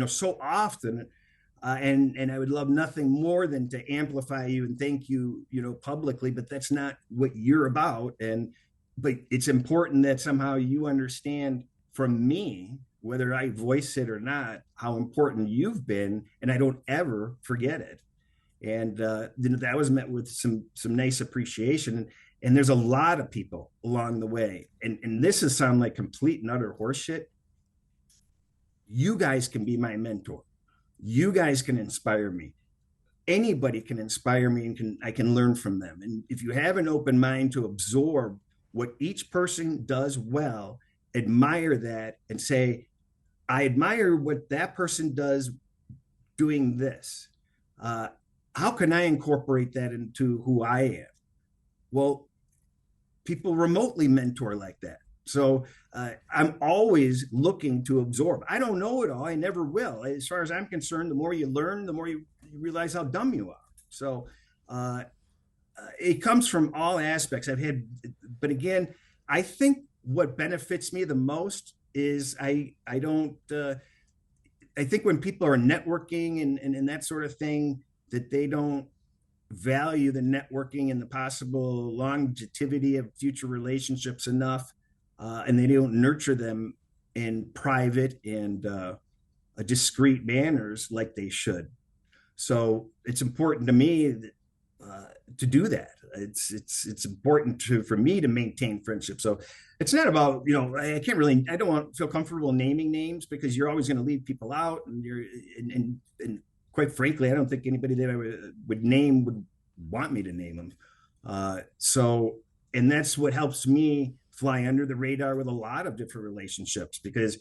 so often. And I would love nothing more than to amplify you and thank you, publicly, but that's not what you're about. But it's important that somehow you understand from me, whether I voice it or not, how important you've been. And I don't ever forget it." And that was met with some nice appreciation. And there's a lot of people along the way. And this is sound like complete and utter horseshit. You guys can be my mentor. You guys can inspire me. Anybody can inspire me, and I can learn from them. And if you have an open mind to absorb what each person does well, admire that and say, I admire what that person does doing this. How can I incorporate that into who I am? Well, people remotely mentor like that. So I'm always looking to absorb. I don't know it all. I never will. As far as I'm concerned, the more you learn, the more you realize how dumb you are. So it comes from all aspects. But again, I think what benefits me the most is I think when people are networking and that sort of thing, that they don't value the networking and the possible longevity of future relationships enough, and they don't nurture them in private and discreet manners like they should. So it's important to me to do that. It's important for me to maintain friendship. So it's not about, I don't feel comfortable naming names, because you're always going to leave people out, and quite frankly, I don't think anybody that I would name would want me to name them. And that's what helps me fly under the radar with a lot of different relationships, because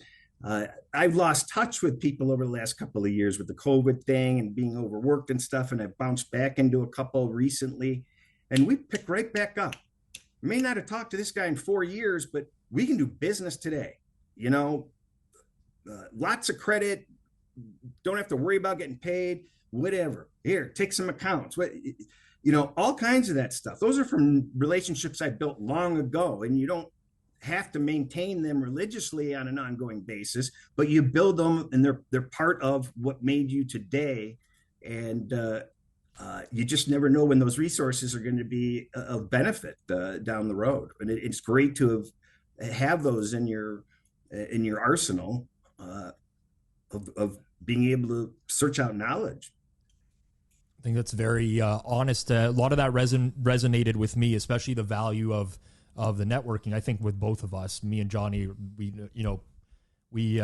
I've lost touch with people over the last couple of years with the COVID thing and being overworked and stuff. And I bounced back into a couple recently, and we pick right back up. I may not have talked to this guy in 4 years, but we can do business today. Lots of credit. Don't have to worry about getting paid, whatever. Here, take some accounts, all kinds of that stuff. Those are from relationships I built long ago, and you don't have to maintain them religiously on an ongoing basis, but you build them, and they're part of what made you today. And you just never know when those resources are going to be of benefit down the road. And it's great to have those in your arsenal of being able to search out knowledge. I think that's very honest. A lot of that resonated with me, especially the value of the networking. I think with both of us, me and Johnny, we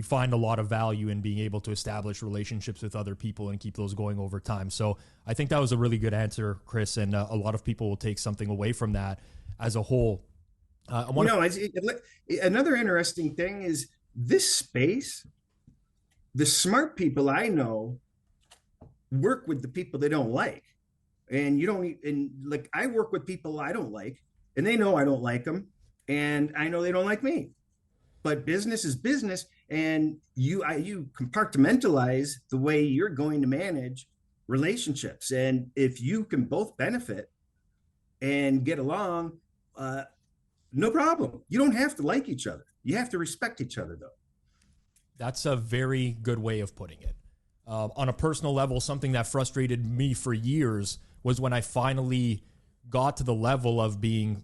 find a lot of value in being able to establish relationships with other people and keep those going over time. So I think that was a really good answer, Chris, and a lot of people will take something away from that as a whole. Another interesting thing is this space. The smart people I know work with the people they don't like, and I work with people I don't like, and they know I don't like them, and I know they don't like me. But business is business, and you compartmentalize the way you're going to manage relationships, and if you can both benefit and get along, no problem. You don't have to like each other. You have to respect each other, though. That's a very good way of putting it. On a personal level, something that frustrated me for years was when I finally got to the level of being,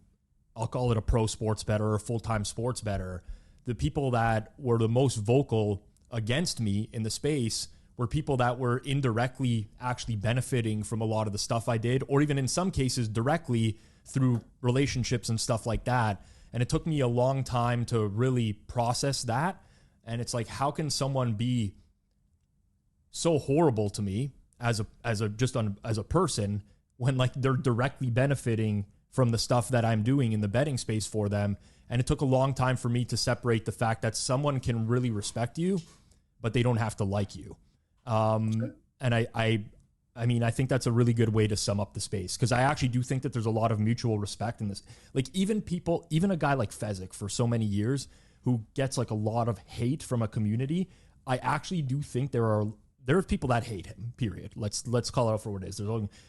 I'll call it a pro sports bettor or a full-time sports bettor. The people that were the most vocal against me in the space were people that were indirectly actually benefiting from a lot of the stuff I did, or even in some cases directly through relationships and stuff like that. And it took me a long time to really process that. And it's like, how can someone be so horrible to me as a person when like they're directly benefiting from the stuff that I'm doing in the betting space for them? And it took a long time for me to separate the fact that someone can really respect you, but they don't have to like you. And I mean, I think that's a really good way to sum up the space, because I actually do think that there's a lot of mutual respect in this. Like even a guy like Fezzik for so many years who gets like a lot of hate from a community, I actually do think there are people that hate him, period. Let's call it out for what it is.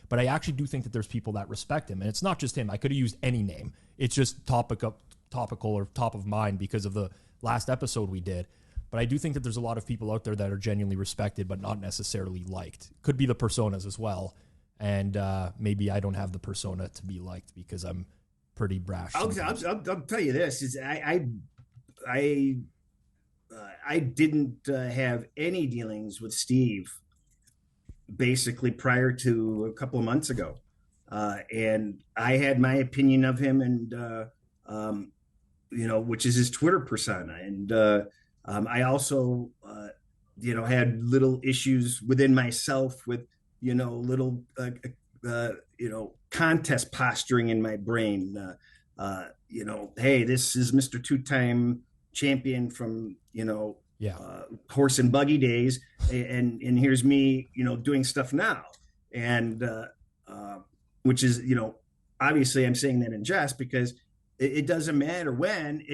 But I actually do think that there's people that respect him. And it's not just him. I could have used any name. It's just topical or top of mind because of the last episode we did. But I do think that there's a lot of people out there that are genuinely respected, but not necessarily liked. Could be the personas as well. And maybe I don't have the persona to be liked because I'm pretty brash. I'll tell you this, is I didn't have any dealings with Steve basically prior to a couple of months ago. And I had my opinion of him and, which is his Twitter persona. And I also, had little issues within myself with, little, contest posturing in my brain. Hey, this is Mr. Two-time champion from, horse and buggy days. And here's me, doing stuff now. And which is, obviously I'm saying that in jest because it doesn't matter when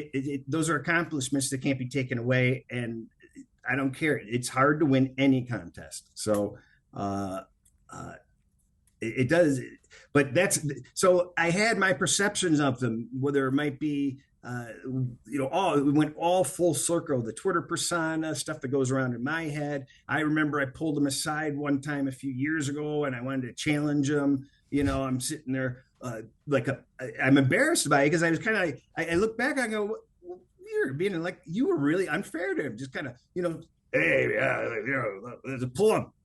those are accomplishments that can't be taken away. And I don't care. It's hard to win any contest. So it does. But so I had my perceptions of them, whether it might be, we went all full circle, the Twitter persona, stuff that goes around in my head. I remember I pulled him aside one time a few years ago and I wanted to challenge him. I'm sitting there I'm embarrassed by it because I was kind of, I look back, I go, well, weird, being like, you were really unfair to him. Just kind of, hey,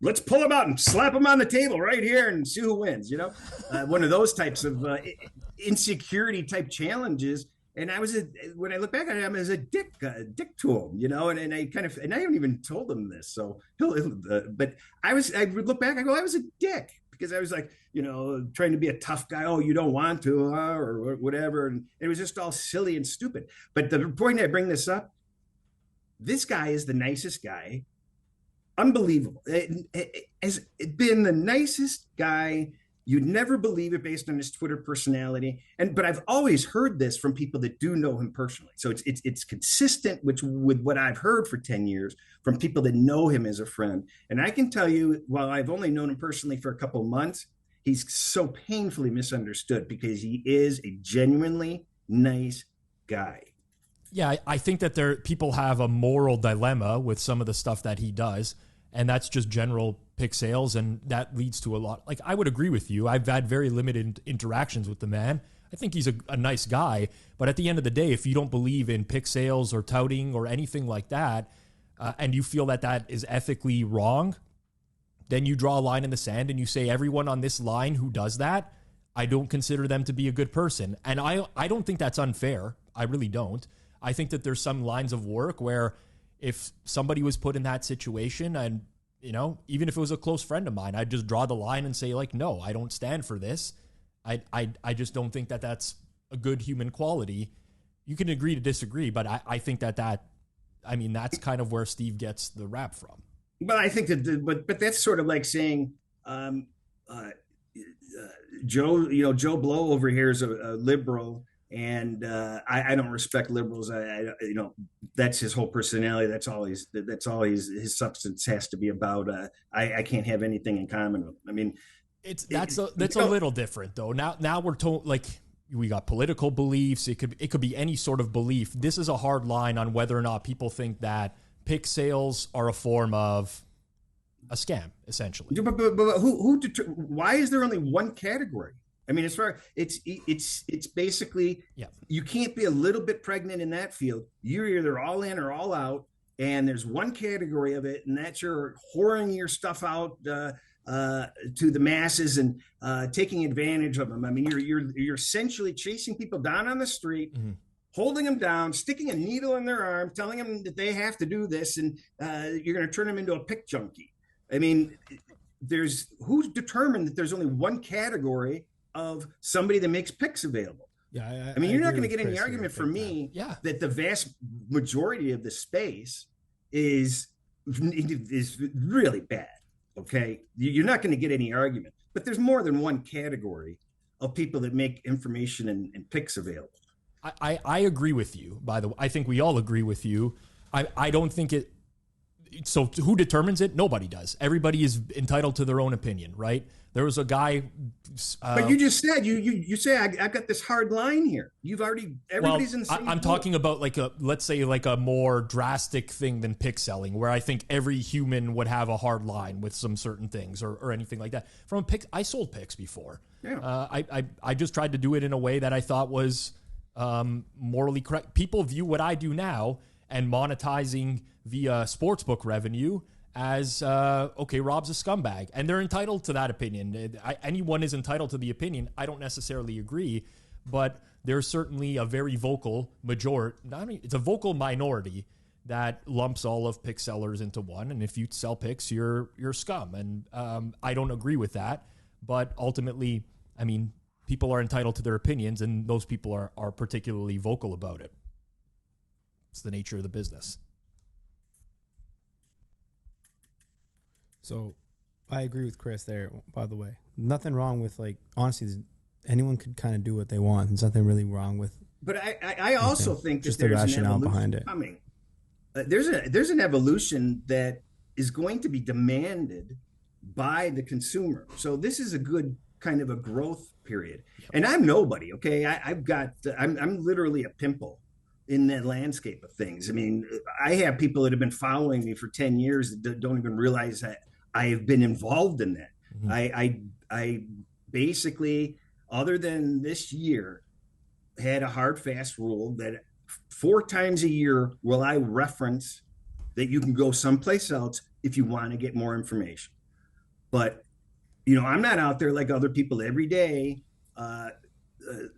let's pull him out and slap him on the table right here and see who wins, one of those types of insecurity type challenges. And when I look back at him as a dick to him, and I kind of, and I haven't even told him this. So but I would look back, I go, I was a dick because I was like, trying to be a tough guy. Oh, you don't want to, or whatever. And it was just all silly and stupid. But the point I bring this up, this guy is the nicest guy. Unbelievable. Has been the nicest guy. You'd never believe it based on his Twitter personality. But I've always heard this from people that do know him personally. So it's consistent with what I've heard for 10 years from people that know him as a friend. And I can tell you, while I've only known him personally for a couple of months, he's so painfully misunderstood because he is a genuinely nice guy. Yeah, I think that people have a moral dilemma with some of the stuff that he does. and that's just general pick sales, and that leads to a lot. Like, I would agree with you. I've had very limited interactions with the man. I think he's a nice guy, but at the end of the day, if you don't believe in pick sales or touting or anything like that, and you feel that that is ethically wrong, then you draw a line in the sand and you say, everyone on this line who does that, I don't consider them to be a good person. And I don't think that's unfair. I really don't. I think that there's some lines of work where if somebody was put in that situation and, you know, even if it was a close friend of mine, I'd just draw the line and say, like, no, I don't stand for this. I just don't think that that's a good human quality. You can agree to disagree, but I think that I mean, that's kind of where Steve gets the rap from. But I think that, but that's sort of like saying, Joe Blow over here is a liberal, and I don't respect liberals. That's his whole personality. That's all his substance has to be about. I can't have anything in common with him. I mean, that's a little different though. Now we're told, like, we got political beliefs. It could be any sort of belief. This is a hard line on whether or not people think that pick sales are a form of a scam, essentially. But why is there only one category? I mean, it's basically, you can't be a little bit pregnant in that field. You're either all in or all out, and there's one category of it, and that's you're whoring your stuff out to the masses and taking advantage of them. I mean, you're essentially chasing people down on the street, holding them down, sticking a needle in their arm, telling them that they have to do this, and you're going to turn them into a pick junkie. I mean, who's determined that there's only one category of somebody that makes picks available? Yeah, I mean, you're not going to get any argument from me that the vast majority of the space is really bad. Okay, you're not going to get any argument, but there's more than one category of people that make information and picks available. I agree with you. By the way, I think we all agree with you. I don't think it. So who determines it? Nobody does. Everybody is entitled to their own opinion, right? There was a guy. But you just said you say I got this hard line here. Everybody's in the same. I'm talking about let's say a more drastic thing than pick selling, where I think every human would have a hard line with some certain things or anything like that. From a pick, I sold picks before. Yeah. I just tried to do it in a way that I thought was morally correct. People view what I do now and monetizing via sportsbook revenue as, okay, Rob's a scumbag. And they're entitled to that opinion. Anyone is entitled to the opinion. I don't necessarily agree, but there's certainly a very vocal majority. It's a vocal minority that lumps all of pick sellers into one. And if you sell picks, you're scum. And I don't agree with that. But ultimately, I mean, people are entitled to their opinions, and those people are particularly vocal about it. It's the nature of the business. So I agree with Chris there, by the way. Nothing wrong with, honestly, anyone could kind of do what they want. There's nothing really wrong with. But I also think just that the there's rationale an evolution behind it. coming. There's an evolution that is going to be demanded by the consumer. So this is a good kind of a growth period. And I'm nobody, okay? I'm literally a pimple in that landscape of things. I mean, I have people that have been following me for 10 years that don't even realize that I have been involved in that. Mm-hmm. I basically, other than this year, had a hard, fast rule that 4 times a year will I reference that you can go someplace else if you want to get more information. But, I'm not out there like other people every day.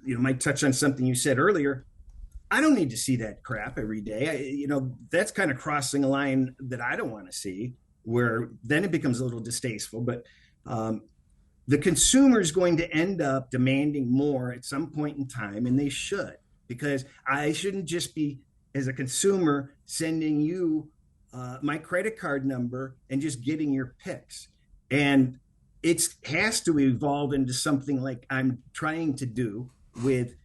Might touch on something you said earlier. I don't need to see that crap every day. That's kind of crossing a line that I don't want to see, where then it becomes a little distasteful. But the consumer is going to end up demanding more at some point in time, and they should, because I shouldn't just be, as a consumer, sending you my credit card number and just getting your picks. And it has to evolve into something like I'm trying to do with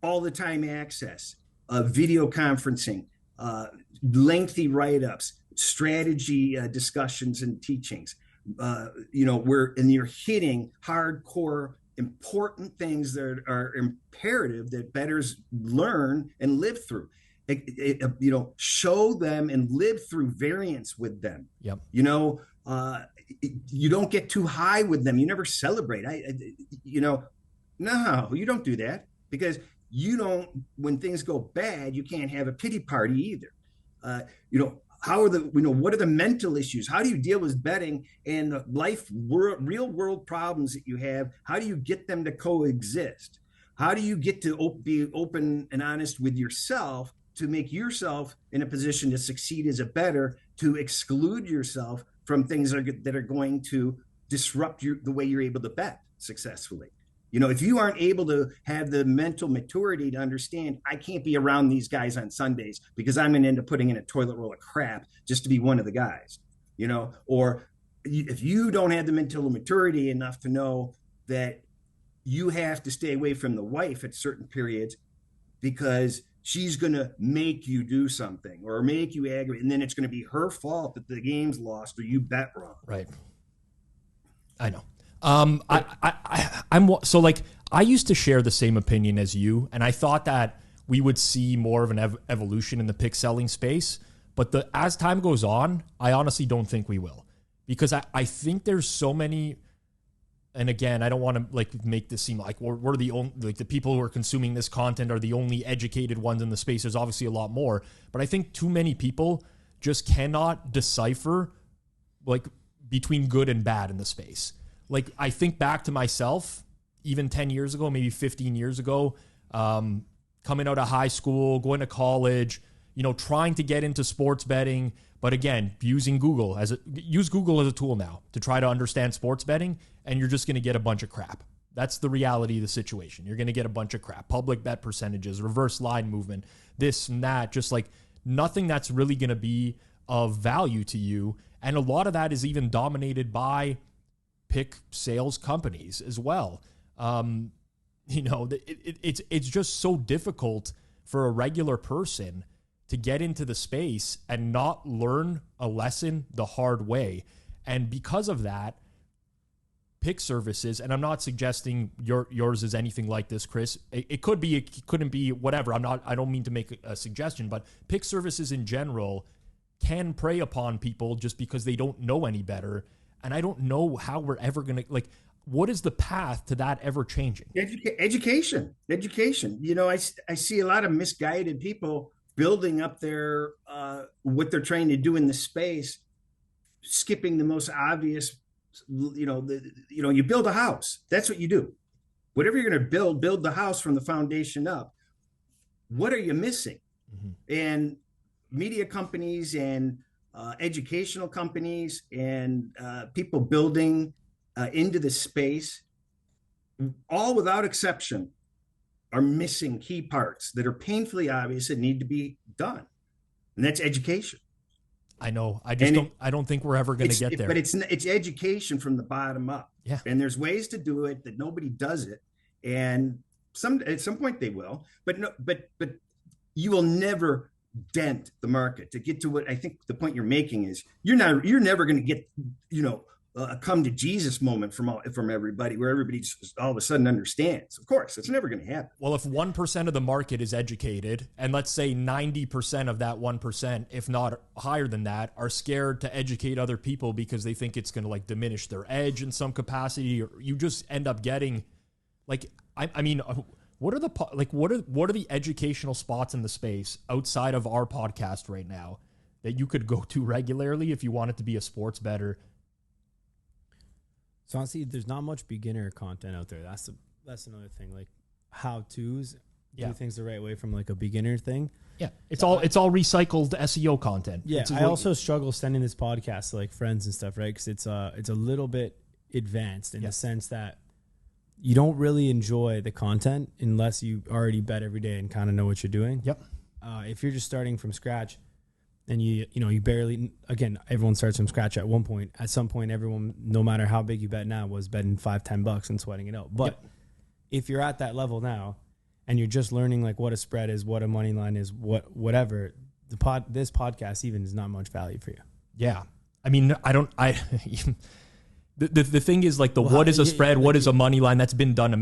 all the time access, video conferencing, lengthy write-ups, strategy discussions and teachings. You're hitting hardcore, important things that are imperative that bettors learn and live through. show them and live through variance with them. Yep. You don't get too high with them. You never celebrate. No, you don't do that, because when things go bad, you can't have a pity party either. What are the mental issues? How do you deal with betting and the real world problems that you have? How do you get them to coexist? How do you get to be open and honest with yourself to make yourself in a position to succeed as a bettor, to exclude yourself from things that are going to disrupt the way you're able to bet successfully? If you aren't able to have the mental maturity to understand, I can't be around these guys on Sundays because I'm going to end up putting in a toilet roll of crap just to be one of the guys, or if you don't have the mental maturity enough to know that you have to stay away from the wife at certain periods because she's going to make you do something or make you aggravate, and then it's going to be her fault that the game's lost or you bet wrong. Right. I know. I used to share the same opinion as you, and I thought that we would see more of an evolution in the pick selling space. But as time goes on, I honestly don't think we will, because I think there's so many. And again, I don't want to make this seem like we're the only, the people who are consuming this content are the only educated ones in the space. There's obviously a lot more, but I think too many people just cannot decipher between good and bad in the space. I think back to myself, even 10 years ago, maybe 15 years ago, coming out of high school, going to college, trying to get into sports betting. But again, use Google as a tool now to try to understand sports betting, and you're just going to get a bunch of crap. That's the reality of the situation. You're going to get a bunch of crap. Public bet percentages, reverse line movement, this and that, just nothing that's really going to be of value to you. And a lot of that is even dominated by pick sales companies as well. It's just so difficult for a regular person to get into the space and not learn a lesson the hard way. And because of that, pick services, and I'm not suggesting yours is anything like this, Chris. It could be, it couldn't be, whatever. I don't mean to make a suggestion, but pick services in general can prey upon people just because they don't know any better. And I don't know how we're ever going to, what is the path to that ever changing? Education. I see a lot of misguided people building up their what they're trying to do in the space, skipping the most obvious. You build a house. That's what you do. Whatever you're going to build the house from the foundation up. What are you missing? Mm-hmm. And media companies and educational companies and people building into the space, all without exception, are missing key parts that are painfully obvious and need to be done. And that's education. I know. I don't think we're ever going to get there. But it's education from the bottom up. Yeah. And there's ways to do it that nobody does it. And at some point they will. But you will never dent the market. To get to what I think the point you're making is, you're never going to get a come to Jesus moment from everybody, where everybody just all of a sudden understands. Of course, it's never going to happen. Well, if 1% of the market is educated, and let's say 90% of that 1%, if not higher than that, are scared to educate other people because they think it's going to diminish their edge in some capacity, or you just end up getting what are the educational spots in the space outside of our podcast right now that you could go to regularly if you wanted to be a sports bettor? So honestly, there's not much beginner content out there. That's another thing. How-tos, do things the right way from a beginner thing. Yeah, it's all recycled SEO content. Yeah, I also struggle sending this podcast to friends and stuff, right? Because it's a little bit advanced in the sense that you don't really enjoy the content unless you already bet every day and kind of know what you're doing. Yep. If you're just starting from scratch, and you barely, again, everyone starts from scratch at one point. At some point, everyone, no matter how big you bet now, was betting $5-10 and sweating it out. But if you're at that level now and you're just learning what a spread is, what a money line is, whatever, this podcast even is not much value for you. Yeah. I mean, The thing is like what is a spread, what is a money line, that's been done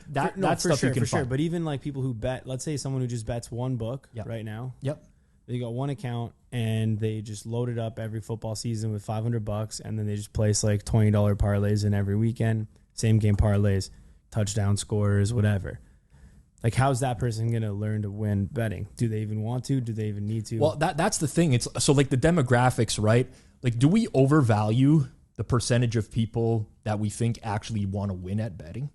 that stuff you can find. Sure. But even like people who bet, let's say someone who just bets one book right now. Yep. They got one account and they just load it up every football season with $500, and then they just place like $20 parlays in every weekend, same game parlays, touchdown scores, whatever. Like, how's that person going to learn to win betting? Do they even want to? Do they even need to? Well, that's the thing. It's so like the demographics, right? Like, do we overvalue the percentage of people that we think actually want to win at betting?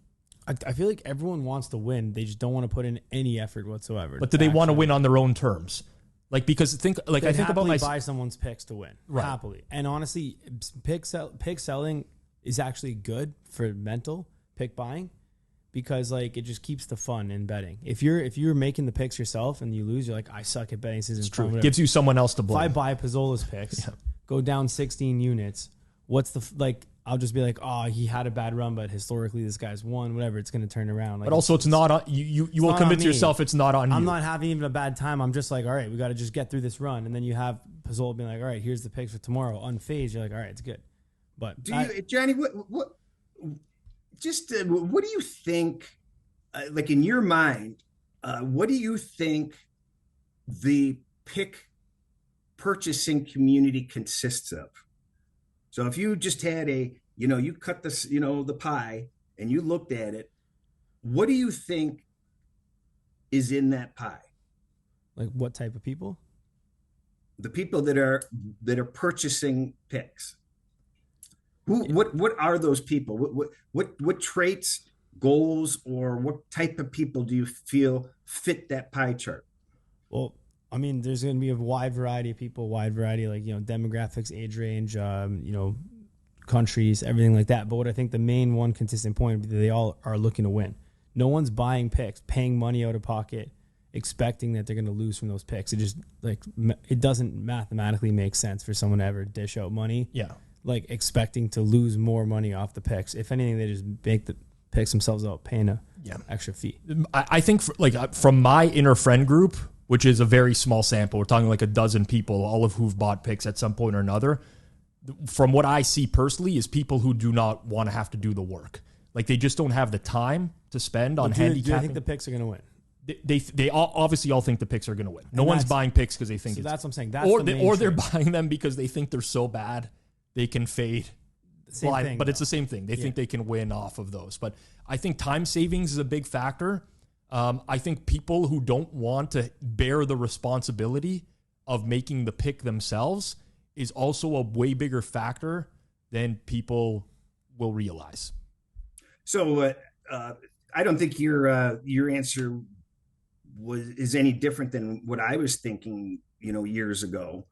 I feel like everyone wants to win. They just don't want to put in any effort whatsoever. But do they want to win on their own terms? Like, because I think about buy someone's picks to win happily. And honestly, pick selling is actually good for mental pick buying, because like it just keeps the fun in betting. If you're making the picks yourself and you lose, you're like, I suck at betting. This isn't true. It gives you someone else to blame. If I buy Pizzola's picks, go down 16 units, what's the I'll just be like, oh, he had a bad run, but historically this guy's won. Whatever, it's going to turn around. Like, but also, it's not on you. You will convince yourself it's not on you. I'm not having even a bad time. I'm just like, all right, we got to just get through this run, and then you have Pizzola being like, all right, here's the picks for tomorrow. Unfazed, you're like, all right, it's good. But Johnny, what do you think? Like in your mind, what do you think the pick purchasing community consists of? So if you just had you cut this, the pie and you looked at it, what do you think is in that pie? Like what type of people? The people that are purchasing picks. What are those people? What traits, goals, or what type of people do you feel fit that pie chart? Well, I mean, there's going to be a wide variety of people, demographics, age range, countries, everything like that. But what I think the main one consistent point would be that they all are looking to win. No one's buying picks, paying money out of pocket, expecting that they're going to lose from those picks. It just it doesn't mathematically make sense for someone to ever dish out money. Yeah. Like expecting to lose more money off the picks. If anything, they just make the picks themselves out, paying a extra fee. I think from my inner friend group, which is a very small sample, we're talking like a dozen people, all of who've bought picks at some point or another. From what I see personally is people who do not want to have to do the work. Like they just don't have the time to spend on handicapping. Do you think the picks are going to win? They obviously all think the picks are going to win. No one's buying picks because they think it's... That's what I'm saying. Or they're buying them because they think they're so bad they can fade. But it's the same thing. They think they can win off of those. But I think time savings is a big factor. I think people who don't want to bear the responsibility of making the pick themselves is also a way bigger factor than people will realize. So I don't think your answer is any different than what I was thinking, years ago.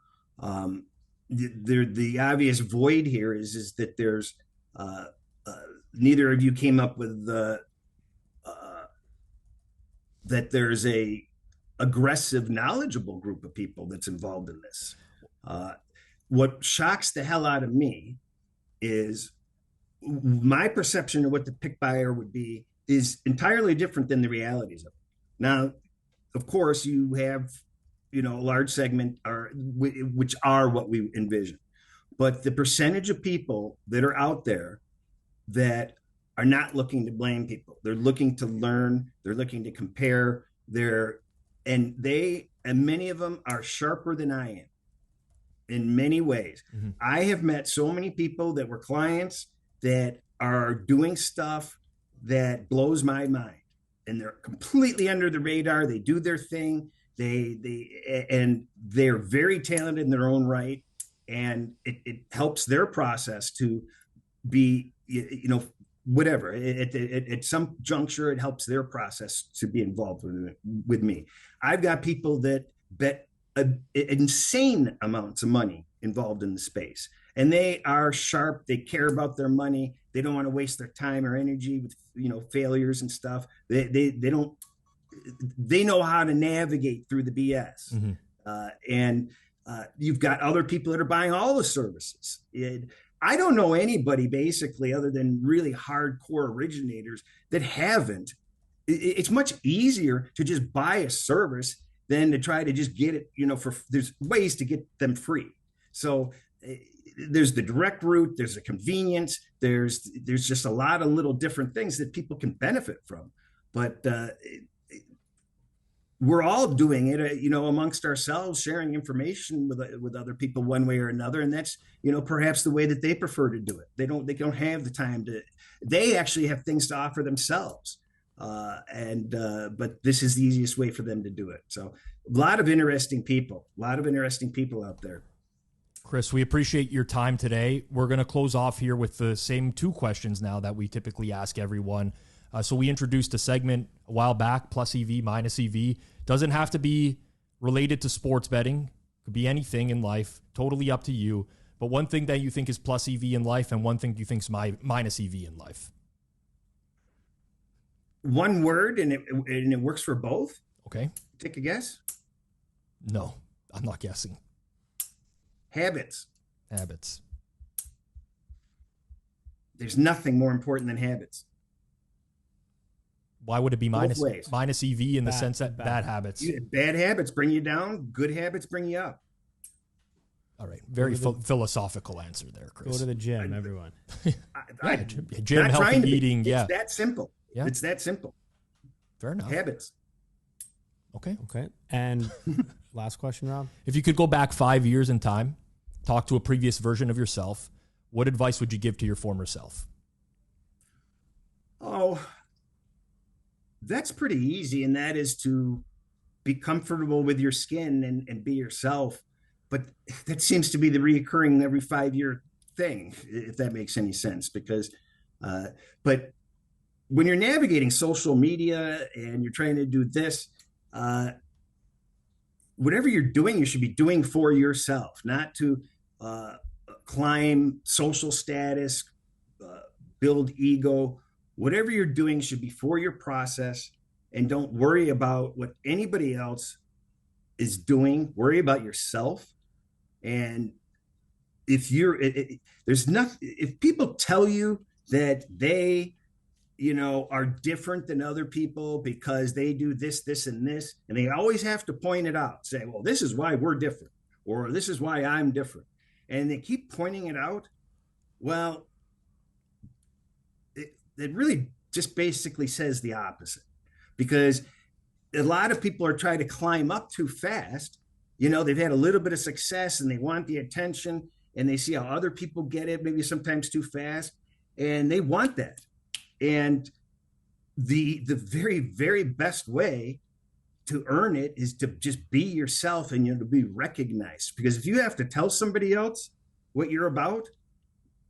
The obvious void here is that there's neither of you came up with that there's a aggressive, knowledgeable group of people that's involved in this. What shocks the hell out of me is my perception of what the pick buyer would be is entirely different than the realities of it. Now, of course, you have, a large segment which are what we envision, but the percentage of people that are out there that are not looking to blame people, they're looking to learn, they're looking to compare, and many of them are sharper than I am in many ways. Mm-hmm. I have met so many people that were clients that are doing stuff that blows my mind, and they're completely under the radar. They do their thing. They're very talented in their own right. And it helps their process to be, whatever. At some juncture, it helps their process to be involved with me. I've got people that bet insane amounts of money involved in the space, and they are sharp. They care about their money. They don't want to waste their time or energy with failures and stuff. They don't. They know how to navigate through the BS. Mm-hmm. You've got other people that are buying all the services. I don't know anybody basically other than really hardcore originators that haven't. It's much easier to just buy a service than to try to just get it, there's ways to get them free. So there's the direct route, there's a convenience, there's just a lot of little different things that people can benefit from. But we're all doing it, amongst ourselves, sharing information with other people one way or another, and that's perhaps the way that they prefer to do it. They don't have the time to. They actually have things to offer themselves, but this is the easiest way for them to do it. So a lot of interesting people out there. Chris, we appreciate your time today. We're going to close off here with the same 2 questions now that we typically ask everyone. So we introduced a segment a while back, plus EV, minus EV. Doesn't have to be related to sports betting. Could be anything in life. Totally up to you. But one thing that you think is plus EV in life and one thing you think is minus EV in life. One word, and it works for both? Okay. Take a guess? No, I'm not guessing. Habits. There's nothing more important than habits. Why would it be minus EV in the sense that bad habits? Bad habits bring you down. Good habits bring you up. All right. Very philosophical answer there, Chris. Go to the gym, everyone. Gym, healthy eating. It's that simple. Yeah. It's that simple. Fair enough. Habits. Okay. And last question, Rob. If you could go back 5 years in time, talk to a previous version of yourself, what advice would you give to your former self? Oh, that's pretty easy. And that is to be comfortable with your skin and be yourself. But that seems to be the reoccurring every 5-year thing, if that makes any sense. Because, but when you're navigating social media and you're trying to do this, whatever you're doing, you should be doing for yourself, not to climb social status, build ego. Whatever you're doing should be for your process, and don't worry about what anybody else is doing. Worry about yourself. And if if people tell you that they, are different than other people because they do this, this, and this, and they always have to point it out, say, well, this is why we're different, or this is why I'm different. And they keep pointing it out. Well, it really just basically says the opposite, because a lot of people are trying to climb up too fast. They've had a little bit of success and they want the attention, and they see how other people get it, maybe sometimes too fast, and they want that. And the very, very best way to earn it is to just be yourself and to be recognized. Because if you have to tell somebody else what you're about,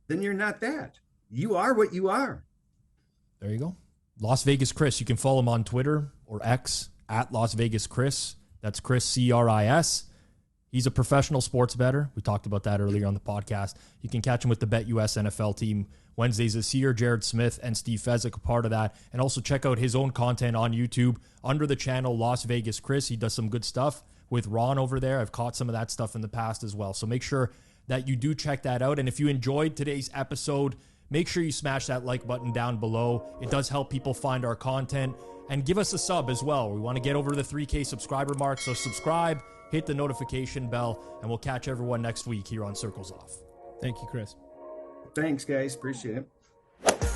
then you're not that. You are what you are. There you go. Las Vegas Cris. You can follow him on Twitter or X at Las Vegas Cris. That's Chris, C-R-I-S. He's a professional sports bettor. We talked about that earlier on the podcast. You can catch him with the BetUS NFL team Wednesdays this year. Jared Smith and Steve Fezzik, a part of that. And also check out his own content on YouTube under the channel Las Vegas Cris. He does some good stuff with Ron over there. I've caught some of that stuff in the past as well. So make sure that you do check that out. And if you enjoyed today's episode, make sure you smash that like button down below. It does help people find our content. And give us a sub as well. We want to get over the 3K subscriber mark. So subscribe, hit the notification bell, and we'll catch everyone next week here on Circles Off. Thank you, Chris. Thanks, guys. Appreciate it.